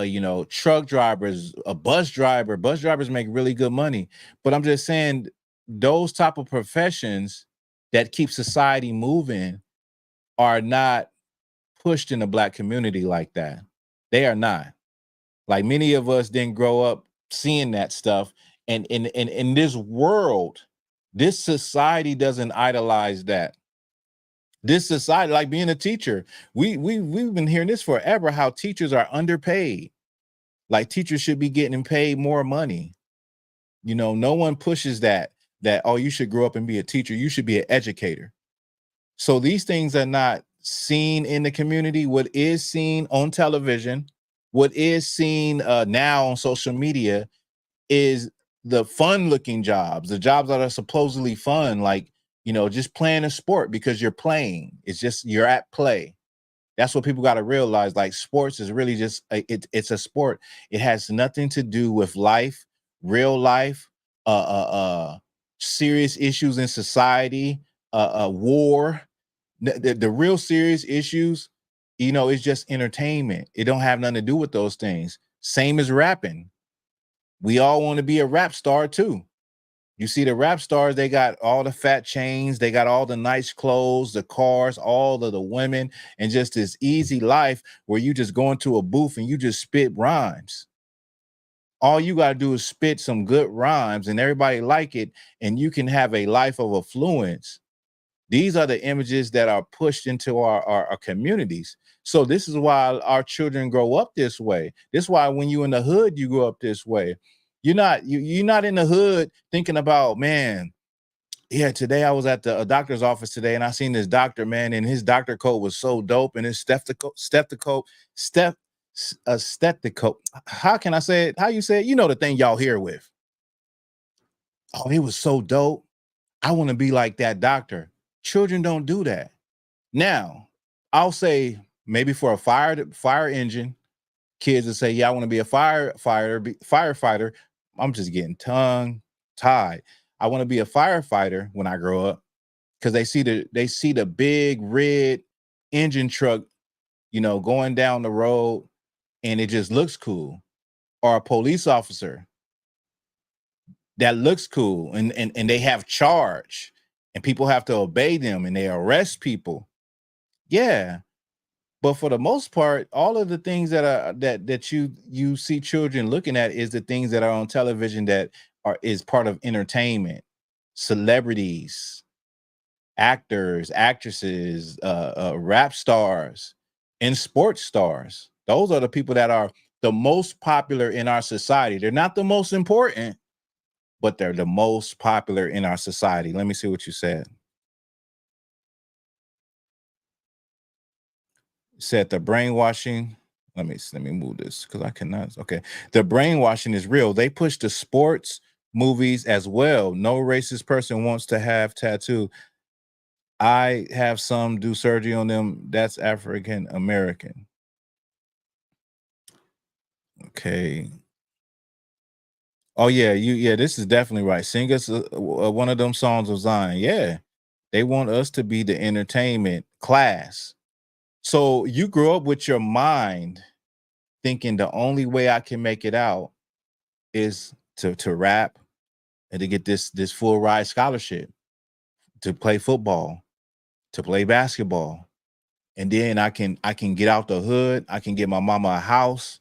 Speaker 1: you know, truck drivers, a bus driver. Bus drivers make really good money. But I'm just saying those type of professions that keep society moving are not pushed in the Black community like that. They are not. Like many of us didn't grow up seeing that stuff. And in this world, this society doesn't idolize that. This society, like being a teacher, we've been hearing this forever, how teachers are underpaid. Like teachers should be getting paid more money. You know, no one pushes that, oh, you should grow up and be a teacher. You should be an educator. So these things are not seen in the community. What is seen on television, what is seen now on social media is the fun looking jobs, the jobs that are supposedly fun, like, you know, just playing a sport because you're playing. It's just you're at play. That's what people got to realize. Like sports is really just it's a sport. It has nothing to do with life, real life, serious issues in society, war, the real serious issues. You know, it's just entertainment. It don't have nothing to do with those things. Same as rapping. We all want to be a rap star too. You see the rap stars, they got all the fat chains, they got all the nice clothes, the cars, all of the women, and just this easy life where you just go into a booth and you just spit rhymes. All you got to do is spit some good rhymes and everybody like it, and you can have a life of affluence. These are the images that are pushed into our communities. So this is why our children grow up this way. This is why when you in the hood, you grow up this way. You're not in the hood thinking about, man, yeah, today I was at the doctor's office today and I seen this doctor, man, and his doctor coat was so dope, and his stethoscope. How can I say it? How you say it? You know the thing y'all hear with. Oh, it was so dope. I want to be like that doctor. Children don't do that. Now, I'll say maybe for a fire engine, kids will say, "Yeah, I want to be a firefighter." I'm just getting tongue tied. I want to be a firefighter when I grow up because they see the big red engine truck, you know, going down the road, and it just looks cool. Or a police officer that looks cool, and they have charge, and people have to obey them, and they arrest people. Yeah, but for the most part, all of the things that you see children looking at is the things that are on television that is part of entertainment, celebrities, actors, actresses, rap stars, and sports stars. Those are the people that are the most popular in our society. They're not the most important, but they're the most popular in our society. Let me see what you said. Said the brainwashing. Let me move this because I cannot. Okay, the brainwashing is real. They push the sports movies as well. No racist person wants to have tattoo. I have some do surgery on them. That's African American. Okay. Oh yeah, yeah. This is definitely right. Sing us one of them songs of Zion. Yeah, they want us to be the entertainment class. So you grew up with your mind thinking the only way I can make it out is to rap and to get this full ride scholarship, to play football, to play basketball, and then I can get out the hood. I can get my mama a house,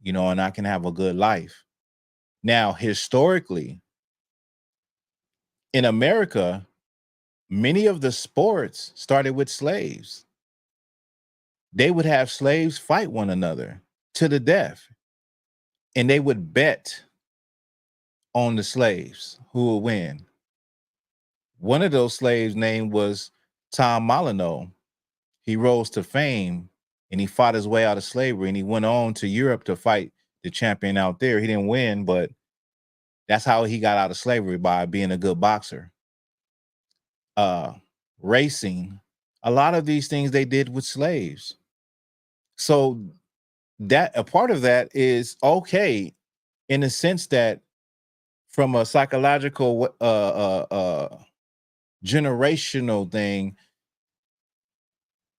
Speaker 1: and I can have a good life. Now, historically, in America, many of the sports started with slaves. They would have slaves fight one another to the death, and they would bet on the slaves who will win. One of those slaves' name was Tom Molyneux. He rose to fame and he fought his way out of slavery, and he went on to Europe to fight the champion out there. He didn't win, but that's how he got out of slavery, by being a good boxer. Uh, Racing, a lot of these things they did with slaves. So that a part of that is okay, in the sense that from a psychological generational thing,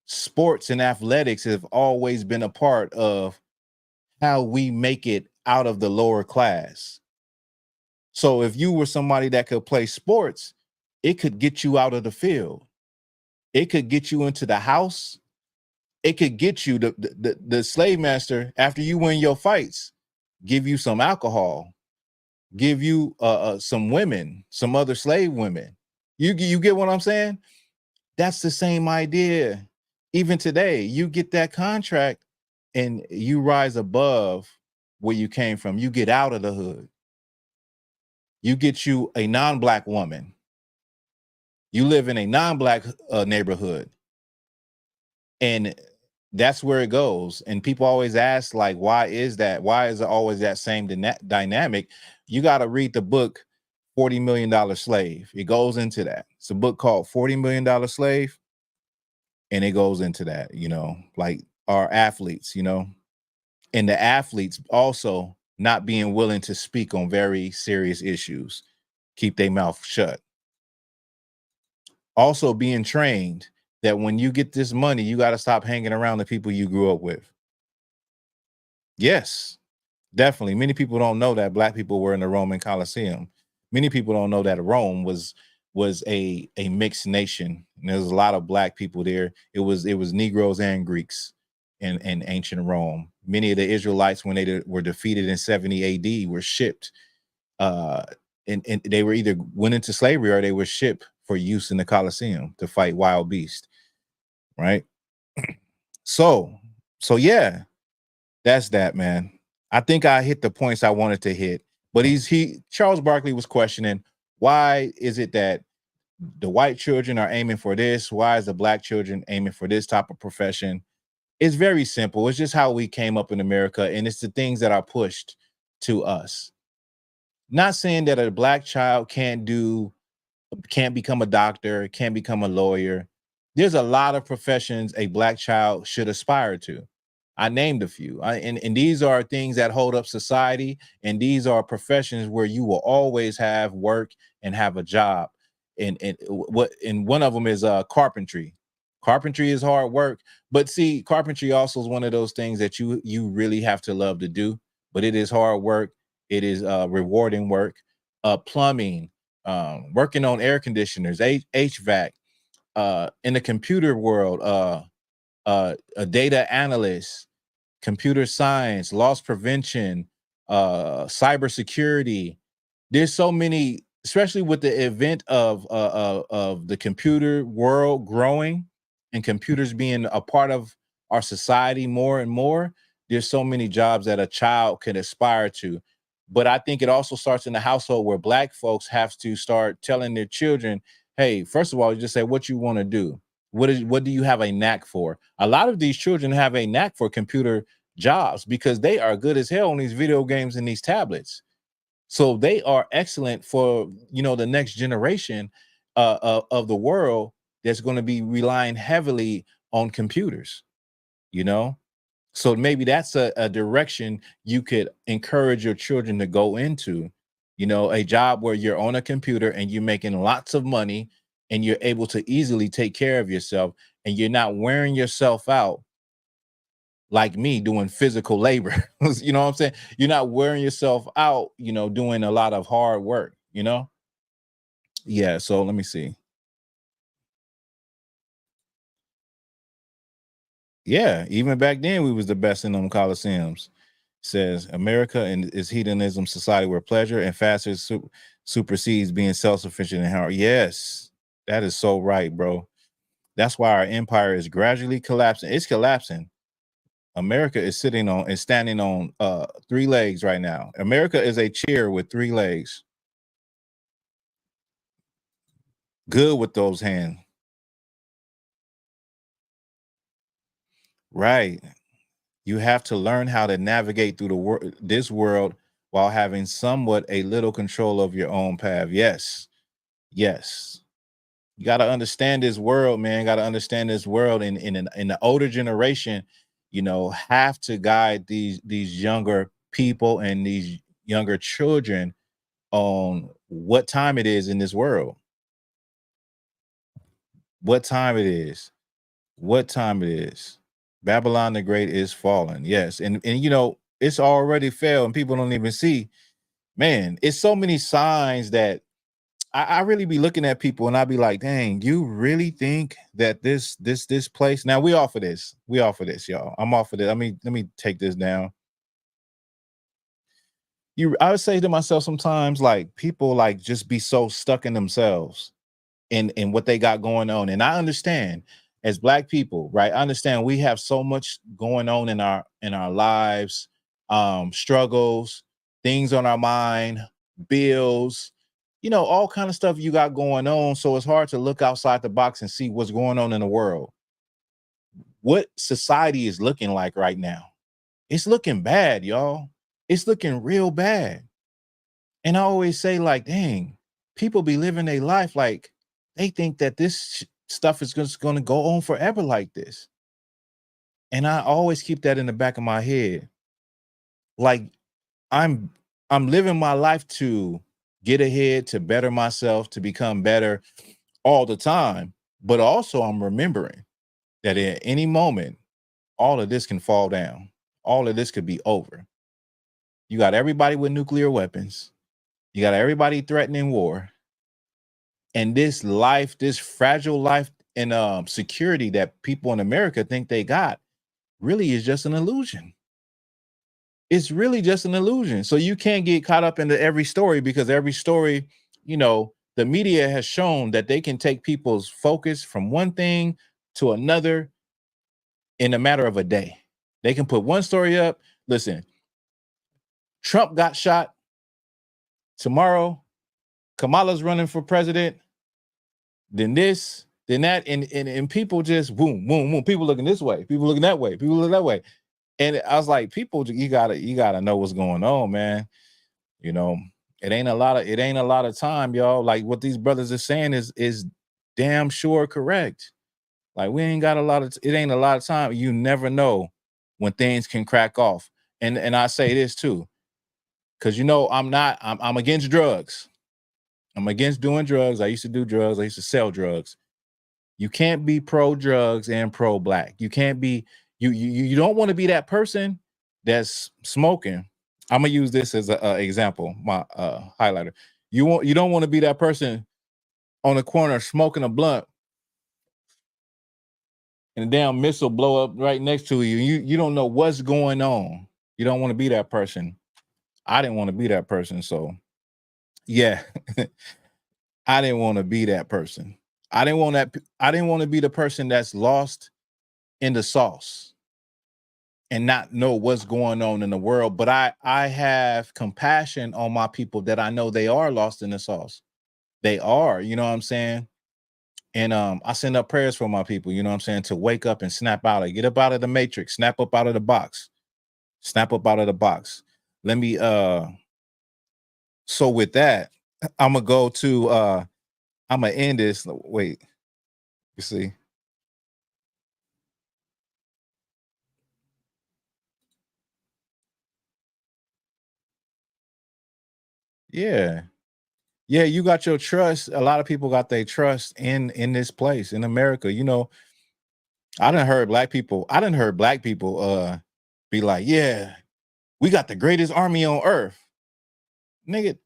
Speaker 1: sports and athletics have always been a part of how we make it out of the lower class. So if you were somebody that could play sports, it could get you out of the field. It could get you into the house. It could get you the slave master, after you win your fights, give you some alcohol, give you some women, some other slave women. You get what I'm saying? That's the same idea. Even today, you get that contract and you rise above where you came from. You get out of the hood. You get you a non-black woman. You live in a non-black neighborhood. And that's where it goes. And people always ask, like, why is that? Why is it always that same dynamic? You got to read the book $40 Million Slave. It goes into that. It's a book called $40 Million Slave. And it goes into that, like our athletes, and the athletes also not being willing to speak on very serious issues, keep their mouth shut. Also being trained that when you get this money, you got to stop hanging around the people you grew up with. Yes, definitely. Many people don't know that Black people were in the Roman Colosseum. Many people don't know that Rome was a mixed nation. And there's a lot of Black people there. It was Negroes and Greeks in ancient Rome. Many of the Israelites, when they were defeated in 70 AD, were shipped. And they were either went into slavery or they were shipped for use in the Colosseum to fight wild beasts. Right. So yeah, that's that, man. I think I hit the points I wanted to hit. But Charles Barkley was questioning, why is it that the white children are aiming for this? Why is the Black children aiming for this type of profession? It's very simple. It's just how we came up in America, and it's the things that are pushed to us. Not saying that a Black child can't become a doctor, can't become a lawyer. There's a lot of professions a Black child should aspire to. I named a few. And these are things that hold up society. And these are professions where you will always have work and have a job. And one of them is carpentry. Carpentry is hard work. But see, carpentry also is one of those things that you really have to love to do. But it is hard work. It is rewarding work. Plumbing, working on air conditioners, HVAC, in the computer world, a data analyst, computer science, loss prevention, cybersecurity. There's so many, especially with the event of the computer world growing and computers being a part of our society more and more. There's so many jobs that a child can aspire to. But I think it also starts in the household, where Black folks have to start telling their children, hey, first of all, you just say what you want to do. What do you have a knack for? A lot of these children have a knack for computer jobs because they are good as hell on these video games and these tablets. So they are excellent for, the next generation of the world that's going to be relying heavily on computers, you know? So maybe that's a direction you could encourage your children to go into, you know, a job where you're on a computer and you're making lots of money and you're able to easily take care of yourself and you're not wearing yourself out like me doing physical labor. You know what I'm saying? You're not wearing yourself out, you know, doing a lot of hard work, you know? Yeah, so let me see. Yeah, even back then we was the best in them coliseums. Says America and is hedonism society where pleasure and faster supersedes being self-sufficient and hard. Yes, that is so right, bro. That's why our empire is gradually collapsing. It's collapsing. America is standing on 3 legs right now. America is a chair with 3 legs. Good with those hands. Right. You have to learn how to navigate through this world while having somewhat a little control of your own path. Yes. Yes. You got to understand this world, man. Got to understand this world. In the older generation, you know, have to guide these younger people and these younger children on what time it is in this world. What time it is. What time it is. Babylon the Great is fallen. Yes. And you know, it's already fell and people don't even see. Man, it's so many signs that I really be looking at people and I be like, dang, you really think that this place? Now we offer this. We offer this, y'all. I'm off of it. Let me take this down. I would say to myself sometimes, like, people like just be so stuck in themselves in what they got going on. And I understand as Black people, right? I understand we have so much going on in our lives, struggles, things on our mind, bills, you know, all kind of stuff you got going on. So it's hard to look outside the box and see what's going on in the world. What society is looking like right now. It's looking bad, y'all. It's looking real bad. And I always say, like, dang, people be living their life like they think that this stuff is just going to go on forever like this. And I always keep that in the back of my head. Like, I'm living my life to get ahead, to better myself, to become better all the time. But also I'm remembering that at any moment, all of this can fall down. All of this could be over. You got everybody with nuclear weapons. You got everybody threatening war. And this life, this fragile life and security that people in America think they got really is just an illusion. It's really just an illusion. So you can't get caught up into every story because every story, you know, the media has shown that they can take people's focus from one thing to another in a matter of a day. They can put one story up. Listen, Trump got shot. Tomorrow, Kamala's running for president. Then this, then that, and people just boom, boom, boom. People looking this way, people looking that way, people looking that way. And I was like, people, you gotta know what's going on, man. You know, it ain't a lot of time, y'all. Like what these brothers are saying is damn sure correct. Like we ain't got it ain't a lot of time. You never know when things can crack off. And I say this too, because you know, I'm against drugs. I'm against doing drugs. I used to do drugs, I used to sell drugs. You can't be pro drugs and pro Black. You can't be, you don't want to be that person that's smoking. I'm gonna use this as an example, my highlighter. You don't want to be that person on the corner smoking a blunt and a damn missile blow up right next to you. You don't know what's going on. You don't want to be that person. I didn't want to be that person. So yeah, I didn't want to be that person. I didn't want to be the person that's lost in the sauce and not know what's going on in the world. But I have compassion on my people that I know they are lost in the sauce. They are, you know what I'm saying? And I send up prayers for my people, you know what I'm saying, to wake up and snap out, get up out of the matrix, snap up out of the box, snap up out of the box. Let me so with that, I'm gonna end this. Wait. You see? Yeah. Yeah, you got your trust. A lot of people got their trust in this place in America. You know, I done heard black people, be like, yeah, we got the greatest army on earth. Nigga,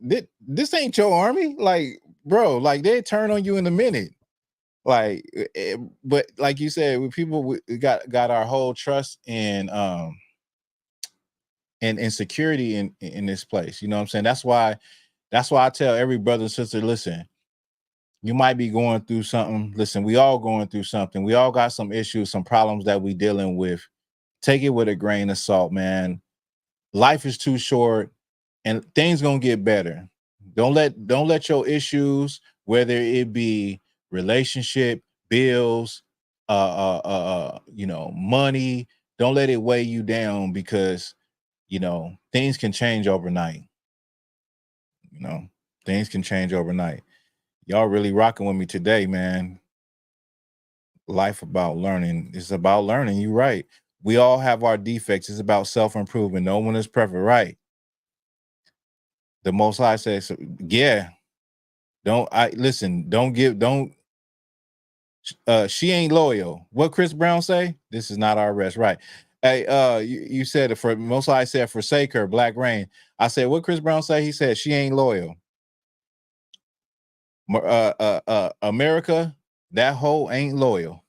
Speaker 1: this ain't your army. Like, bro, like they turn on you in a minute. Like, but like you said, we got our whole trust and security in this place. You know what I'm saying? That's why I tell every brother and sister, listen, you might be going through something. Listen, we all going through something. We all got some issues, some problems that we dealing with. Take it with a grain of salt, man. Life is too short and things gonna get better. Don't let your issues, whether it be relationship, bills, money, don't let it weigh you down because things can change overnight. You know, things can change overnight. Y'all really rocking with me today, man. Life about learning. It's about learning. You're right. We all have our defects. It's about self-improvement. No one is perfect, right? The Most High says, yeah. Don't she ain't loyal. What Chris Brown say? This is not our rest, right? Hey, you said it for Most High said forsake her, Black Rain. I said, what Chris Brown say? He said she ain't loyal. America, that hoe ain't loyal.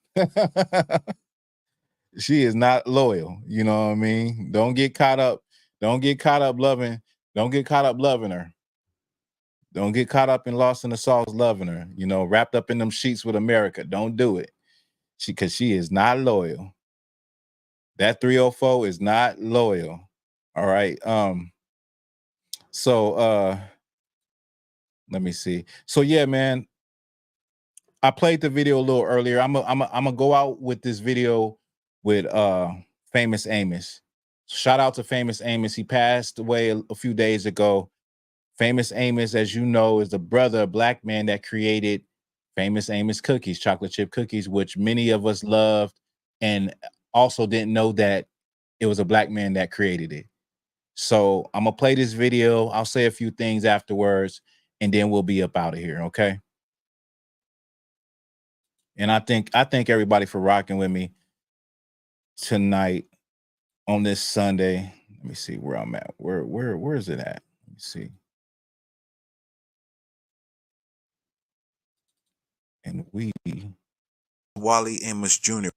Speaker 1: She is not loyal. You know what I mean? Don't get caught up loving. Don't get caught up loving her. Don't get caught up and lost in the sauce loving her. Wrapped up in them sheets with America. Don't do it. Because she is not loyal. That 304 is not loyal. All right. So let me see. So yeah, man. I played the video a little earlier. I'm gonna go out with this video with Famous Amos. Shout out to Famous Amos. He passed away a few days ago. Famous Amos, as you know, is the brother, a black man that created Famous Amos cookies, chocolate chip cookies, which many of us loved and also didn't know that it was a black man that created it. So I'm gonna play this video. I'll say a few things afterwards, and then we'll be up out of here, okay? And I thank everybody for rocking with me tonight on this Sunday. Let me see where I'm at. Where is it at? Let me see. And
Speaker 14: Wally Amos Jr.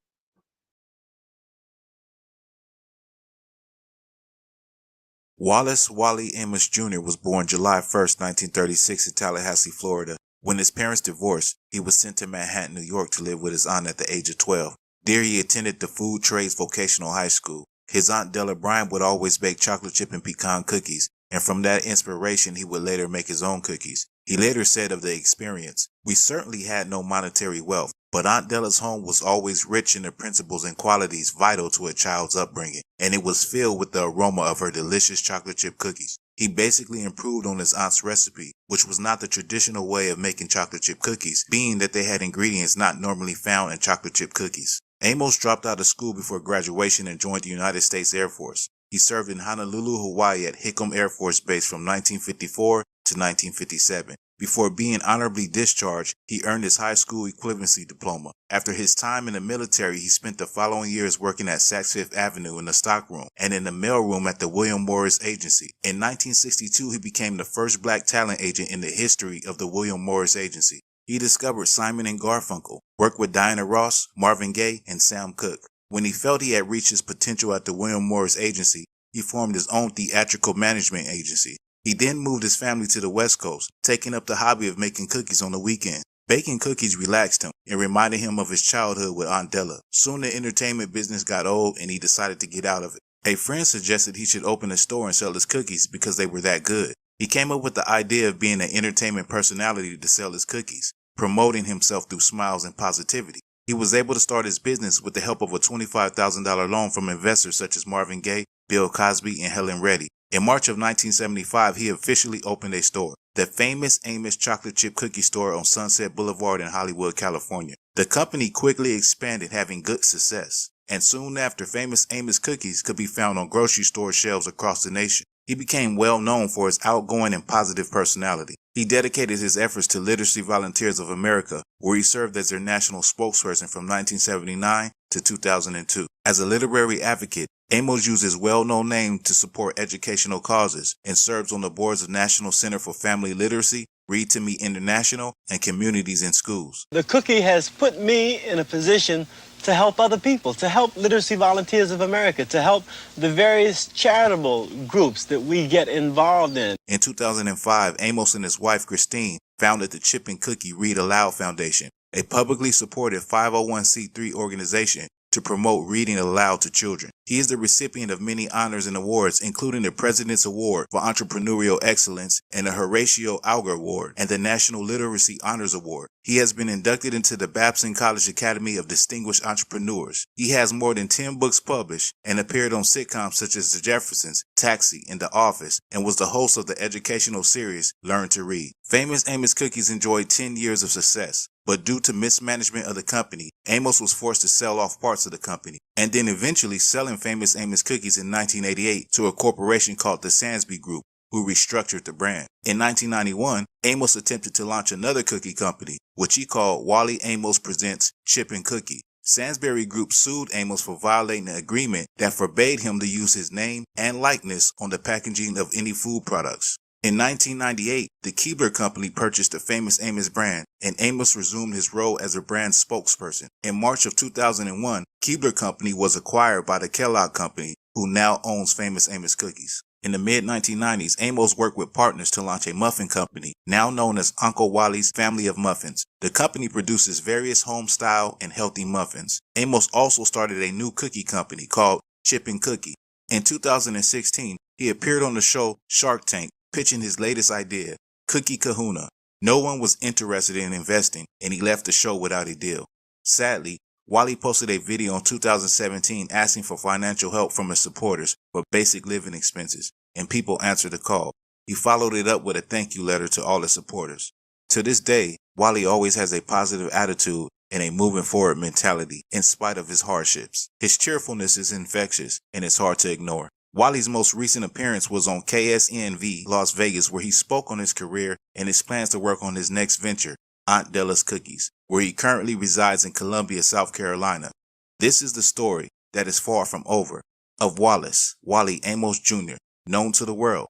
Speaker 14: Wallace Wally Amos Jr. was born July 1st, 1936 in Tallahassee, Florida. When his parents divorced, he was sent to Manhattan, New York to live with his aunt at the age of 12. There he attended the Food Trades Vocational High School. His aunt Della Bryan would always bake chocolate chip and pecan cookies, and from that inspiration he would later make his own cookies. He later said of the experience, "We certainly had no monetary wealth, but Aunt Della's home was always rich in the principles and qualities vital to a child's upbringing, and it was filled with the aroma of her delicious chocolate chip cookies." He basically improved on his aunt's recipe, which was not the traditional way of making chocolate chip cookies, being that they had ingredients not normally found in chocolate chip cookies. Amos dropped out of school before graduation and joined the United States Air Force. He served in Honolulu, Hawaii at Hickam Air Force Base from 1954 to 1957. Before being honorably discharged, he earned his high school equivalency diploma. After his time in the military, he spent the following years working at Saks Fifth Avenue in the stockroom and in the mailroom at the William Morris Agency. In 1962, he became the first black talent agent in the history of the William Morris Agency. He discovered Simon and Garfunkel, worked with Diana Ross, Marvin Gaye, and Sam Cooke. When he felt he had reached his potential at the William Morris Agency, he formed his own theatrical management agency. He then moved his family to the West Coast, taking up the hobby of making cookies on the weekend. Baking cookies relaxed him and reminded him of his childhood with Aunt Della. Soon the entertainment business got old and he decided to get out of it. A friend suggested he should open a store and sell his cookies because they were that good. He came up with the idea of being an entertainment personality to sell his cookies, promoting himself through smiles and positivity. He was able to start his business with the help of a $25,000 loan from investors such as Marvin Gaye, Bill Cosby, and Helen Reddy. In March of 1975, he officially opened a store, the Famous Amos Chocolate Chip Cookie Store on Sunset Boulevard in Hollywood, California. The company quickly expanded, having good success, and soon after, Famous Amos cookies could be found on grocery store shelves across the nation. He became well known for his outgoing and positive personality. He dedicated his efforts to Literacy Volunteers of America, where he served as their national spokesperson from 1979 to 2002. As a literary advocate, Amos used his well-known name to support educational causes and serves on the boards of National Center for Family Literacy, Read to Me International, and Communities in Schools.
Speaker 15: The cookie has put me in a position to help other people, to help Literacy Volunteers of America, to help the various charitable groups that we get involved in.
Speaker 14: In 2005, Amos and his wife, Christine, founded the Chip and Cookie Read Aloud Foundation, a publicly supported 501c3 organization to promote reading aloud to children. He is the recipient of many honors and awards, including the President's Award for Entrepreneurial Excellence and the Horatio Alger Award and the National Literacy Honors Award. He has been inducted into the Babson College Academy of Distinguished Entrepreneurs. He has more than 10 books published and appeared on sitcoms such as The Jeffersons, Taxi, and The Office, and was the host of the educational series Learn to Read. Famous Amos Cookies enjoyed 10 years of success, but due to mismanagement of the company, Amos was forced to sell off parts of the company, and then eventually selling Famous Amos Cookies in 1988 to a corporation called the Sansby Group, who restructured the brand. In 1991, Amos attempted to launch another cookie company, which he called Wally Amos Presents Chip and Cookie. Sansbury Group sued Amos for violating an agreement that forbade him to use his name and likeness on the packaging of any food products. In 1998, the Keebler Company purchased the Famous Amos brand, and Amos resumed his role as a brand spokesperson. In March of 2001, Keebler Company was acquired by the Kellogg Company, who now owns Famous Amos Cookies. In the mid-1990s, Amos worked with partners to launch a muffin company, now known as Uncle Wally's Family of Muffins. The company produces various home-style and healthy muffins. Amos also started a new cookie company called Chip and Cookie. In 2016, he appeared on the show Shark Tank, pitching his latest idea, Cookie Kahuna. No one was interested in investing, and he left the show without a deal. Sadly, Wally posted a video in 2017 asking for financial help from his supporters for basic living expenses, and people answered the call. He followed it up with a thank you letter to all his supporters. To this day, Wally always has a positive attitude and a moving forward mentality in spite of his hardships. His cheerfulness is infectious, and it's hard to ignore. Wally's most recent appearance was on KSNV Las Vegas, where he spoke on his career and his plans to work on his next venture, Aunt Della's Cookies, where he currently resides in Columbia, South Carolina. This is the story that is far from over of Wally Amos Jr., known to the world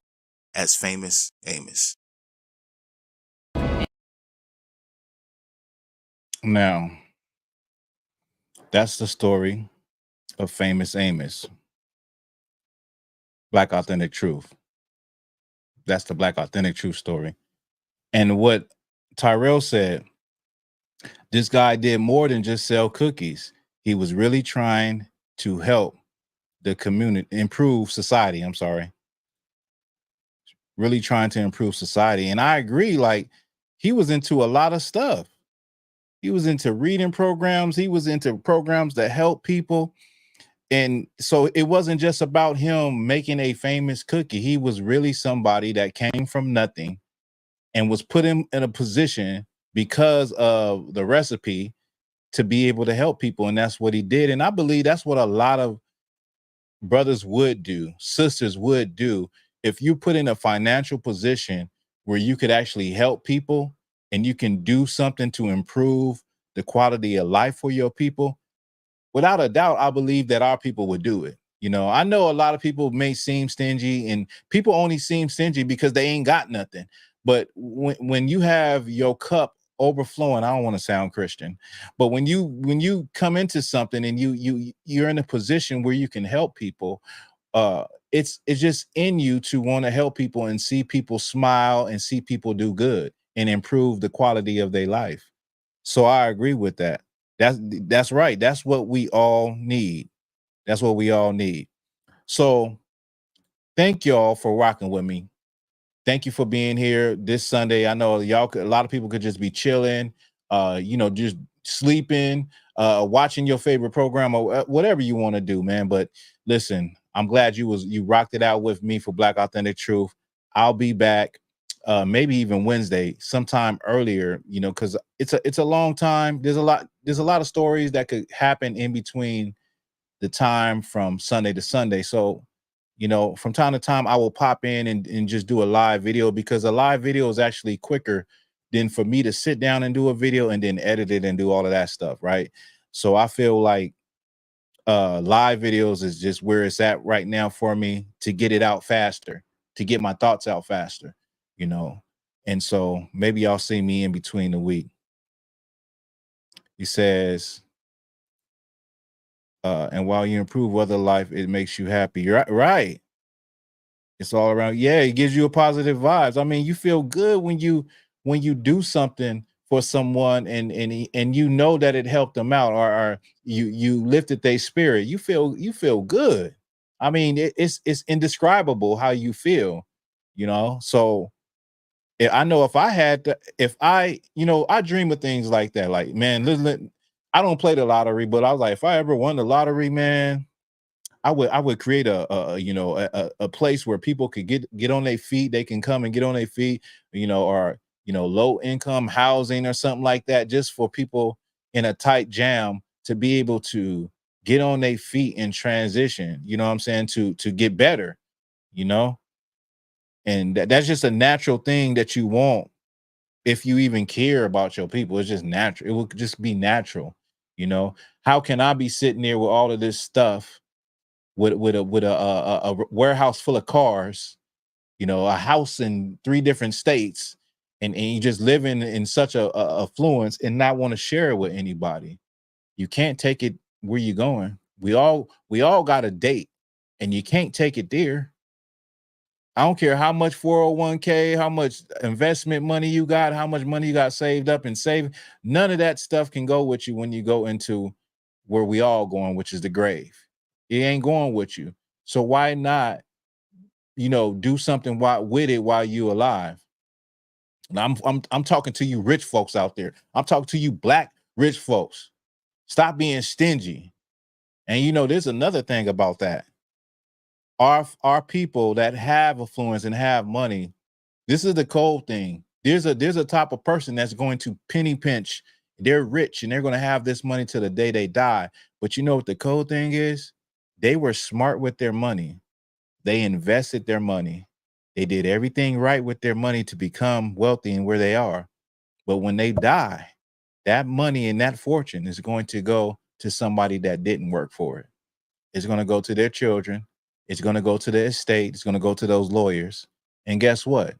Speaker 14: as Famous Amos.
Speaker 1: Now, that's the story of Famous Amos. Black Authentic Truth. That's the Black Authentic Truth story. And what Tyrell said, this guy did more than just sell cookies. He was really trying to help the community, improve society. I'm sorry. Really trying to improve society. And I agree, like, he was into a lot of stuff. He was into reading programs. He was into programs that help people. And so it wasn't just about him making a famous cookie. He was really somebody that came from nothing and was put in a position because of the recipe to be able to help people. And that's what he did. And I believe that's what a lot of brothers would do, sisters would do. If you put in a financial position where you could actually help people and you can do something to improve the quality of life for your people, without a doubt, I believe that our people would do it. You know, I know a lot of people may seem stingy, and people only seem stingy because they ain't got nothing. But when you have your cup overflowing, I don't want to sound Christian, but when you come into something and you're in a position where you can help people, it's just in you to want to help people and see people smile and see people do good and improve the quality of their life. So I agree with that. That's right. That's what we all need. That's what we all need. So thank y'all for rocking with me. Thank you for being here this Sunday. I know a lot of people could just be chilling, just sleeping, watching your favorite program or whatever you want to do, man. But listen, I'm glad you rocked it out with me for Black Authentic Truth. I'll be back maybe even Wednesday, sometime earlier, you know, because it's a long time. There's a lot of stories that could happen in between the time from Sunday to Sunday. So, you know, from time to time, I will pop in and just do a live video, because a live video is actually quicker than for me to sit down and do a video and then edit it and do all of that stuff, right? So I feel like live videos is just where it's at right now for me, to get it out faster, to get my thoughts out faster, you know. And so maybe y'all see me in between the week. He says, and while you improve other life, it makes you happy. You're right. It's all around. Yeah, it gives you a positive vibes. I mean, you feel good when you do something for someone and you know that it helped them out, or you lifted their spirit. You feel good. I mean, it's indescribable how you feel, you know. So I know if I had to, if I, you know, I dream of things like that. Like, man, listen, I don't play the lottery, but I was like, if I ever won the lottery, man, I would create you know, a place where people could get on their feet. They can come and get on their feet, you know, or, you know, low income housing or something like that, just for people in a tight jam to be able to get on their feet and transition, you know what I'm saying, to get better, you know. And that's just a natural thing that you want, if you even care about your people. It's just natural. It will just be natural, you know. How can I be sitting there with all of this stuff, with a warehouse full of cars, you know, a house in 3 different states, and you just living in such a affluence and not want to share it with anybody? You can't take it where you're going. We all got a date, and you can't take it there. I don't care how much 401k, how much investment money you got, how much money you got saved up and saving. None of that stuff can go with you when you go into where we all going, which is the grave. It ain't going with you. So why not, you know, do something with it while you alive? And I'm talking to you rich folks out there. I'm talking to you black rich folks. Stop being stingy. And you know, there's another thing about that. Our people that have affluence and have money, this is the cold thing. There's a type of person that's going to penny pinch. They're rich and they're going to have this money till the day they die. But you know what the cold thing is? They were smart with their money. They invested their money. They did everything right with their money to become wealthy and where they are. But when they die, that money and that fortune is going to go to somebody that didn't work for it. It's going to go to their children. It's going to go to the estate. It's going to go to those lawyers. And guess what?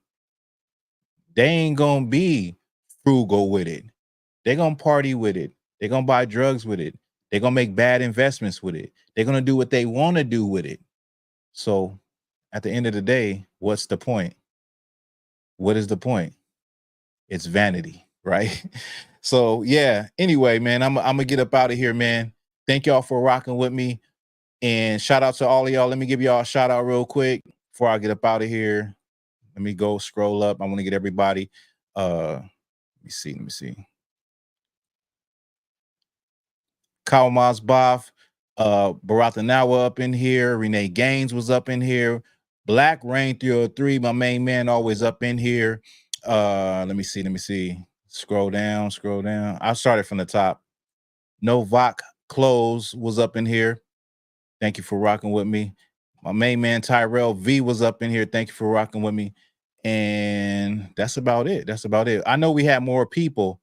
Speaker 1: They ain't gonna be frugal with it. They're gonna party with it. They're gonna buy drugs with it. They're gonna make bad investments with it. They're gonna do what they want to do with it. So at the end of the day, what's the point? What is the point? It's vanity, right? So yeah, anyway, man, I'm gonna get up out of here, man. Thank y'all for rocking with me. And shout out to all of y'all. Let me give y'all a shout out real quick before I get up out of here. Let me go scroll up. I want to get everybody. Let me see. Kalmaz Boff, Barathanawa up in here. Renee Gaines was up in here. Black Rain 303, my main man, always up in here. Let me see. Scroll down. I started from the top. Novak Close was up in here. Thank you for rocking with me. My main man Tyrell V was up in here. Thank you for rocking with me. And that's about it. I know we had more people,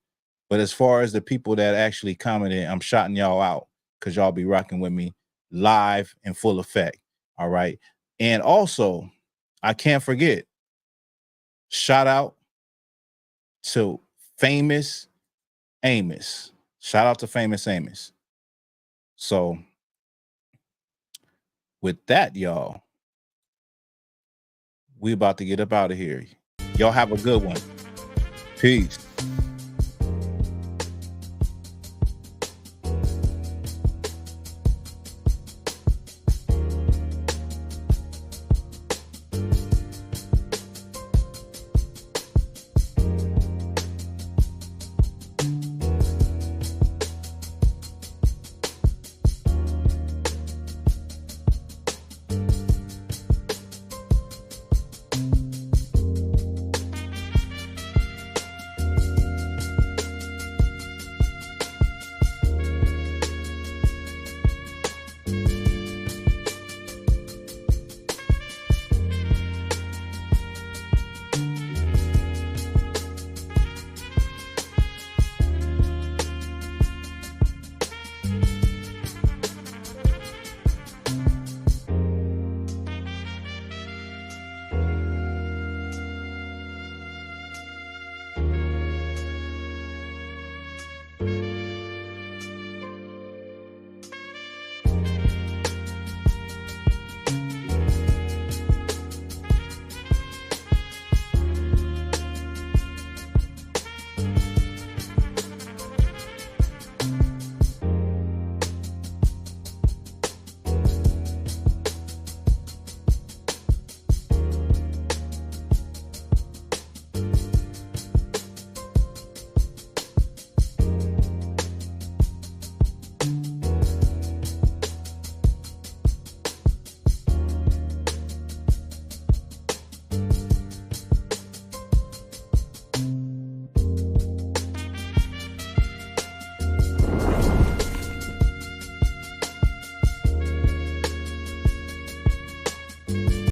Speaker 1: but as far as the people that actually commented, I'm shouting y'all out because y'all be rocking with me live in full effect. All right. And also, I can't forget, shout out to Famous Amos. Shout out to Famous Amos. So with that, y'all, we about to get up out of here. Y'all have a good one. Peace.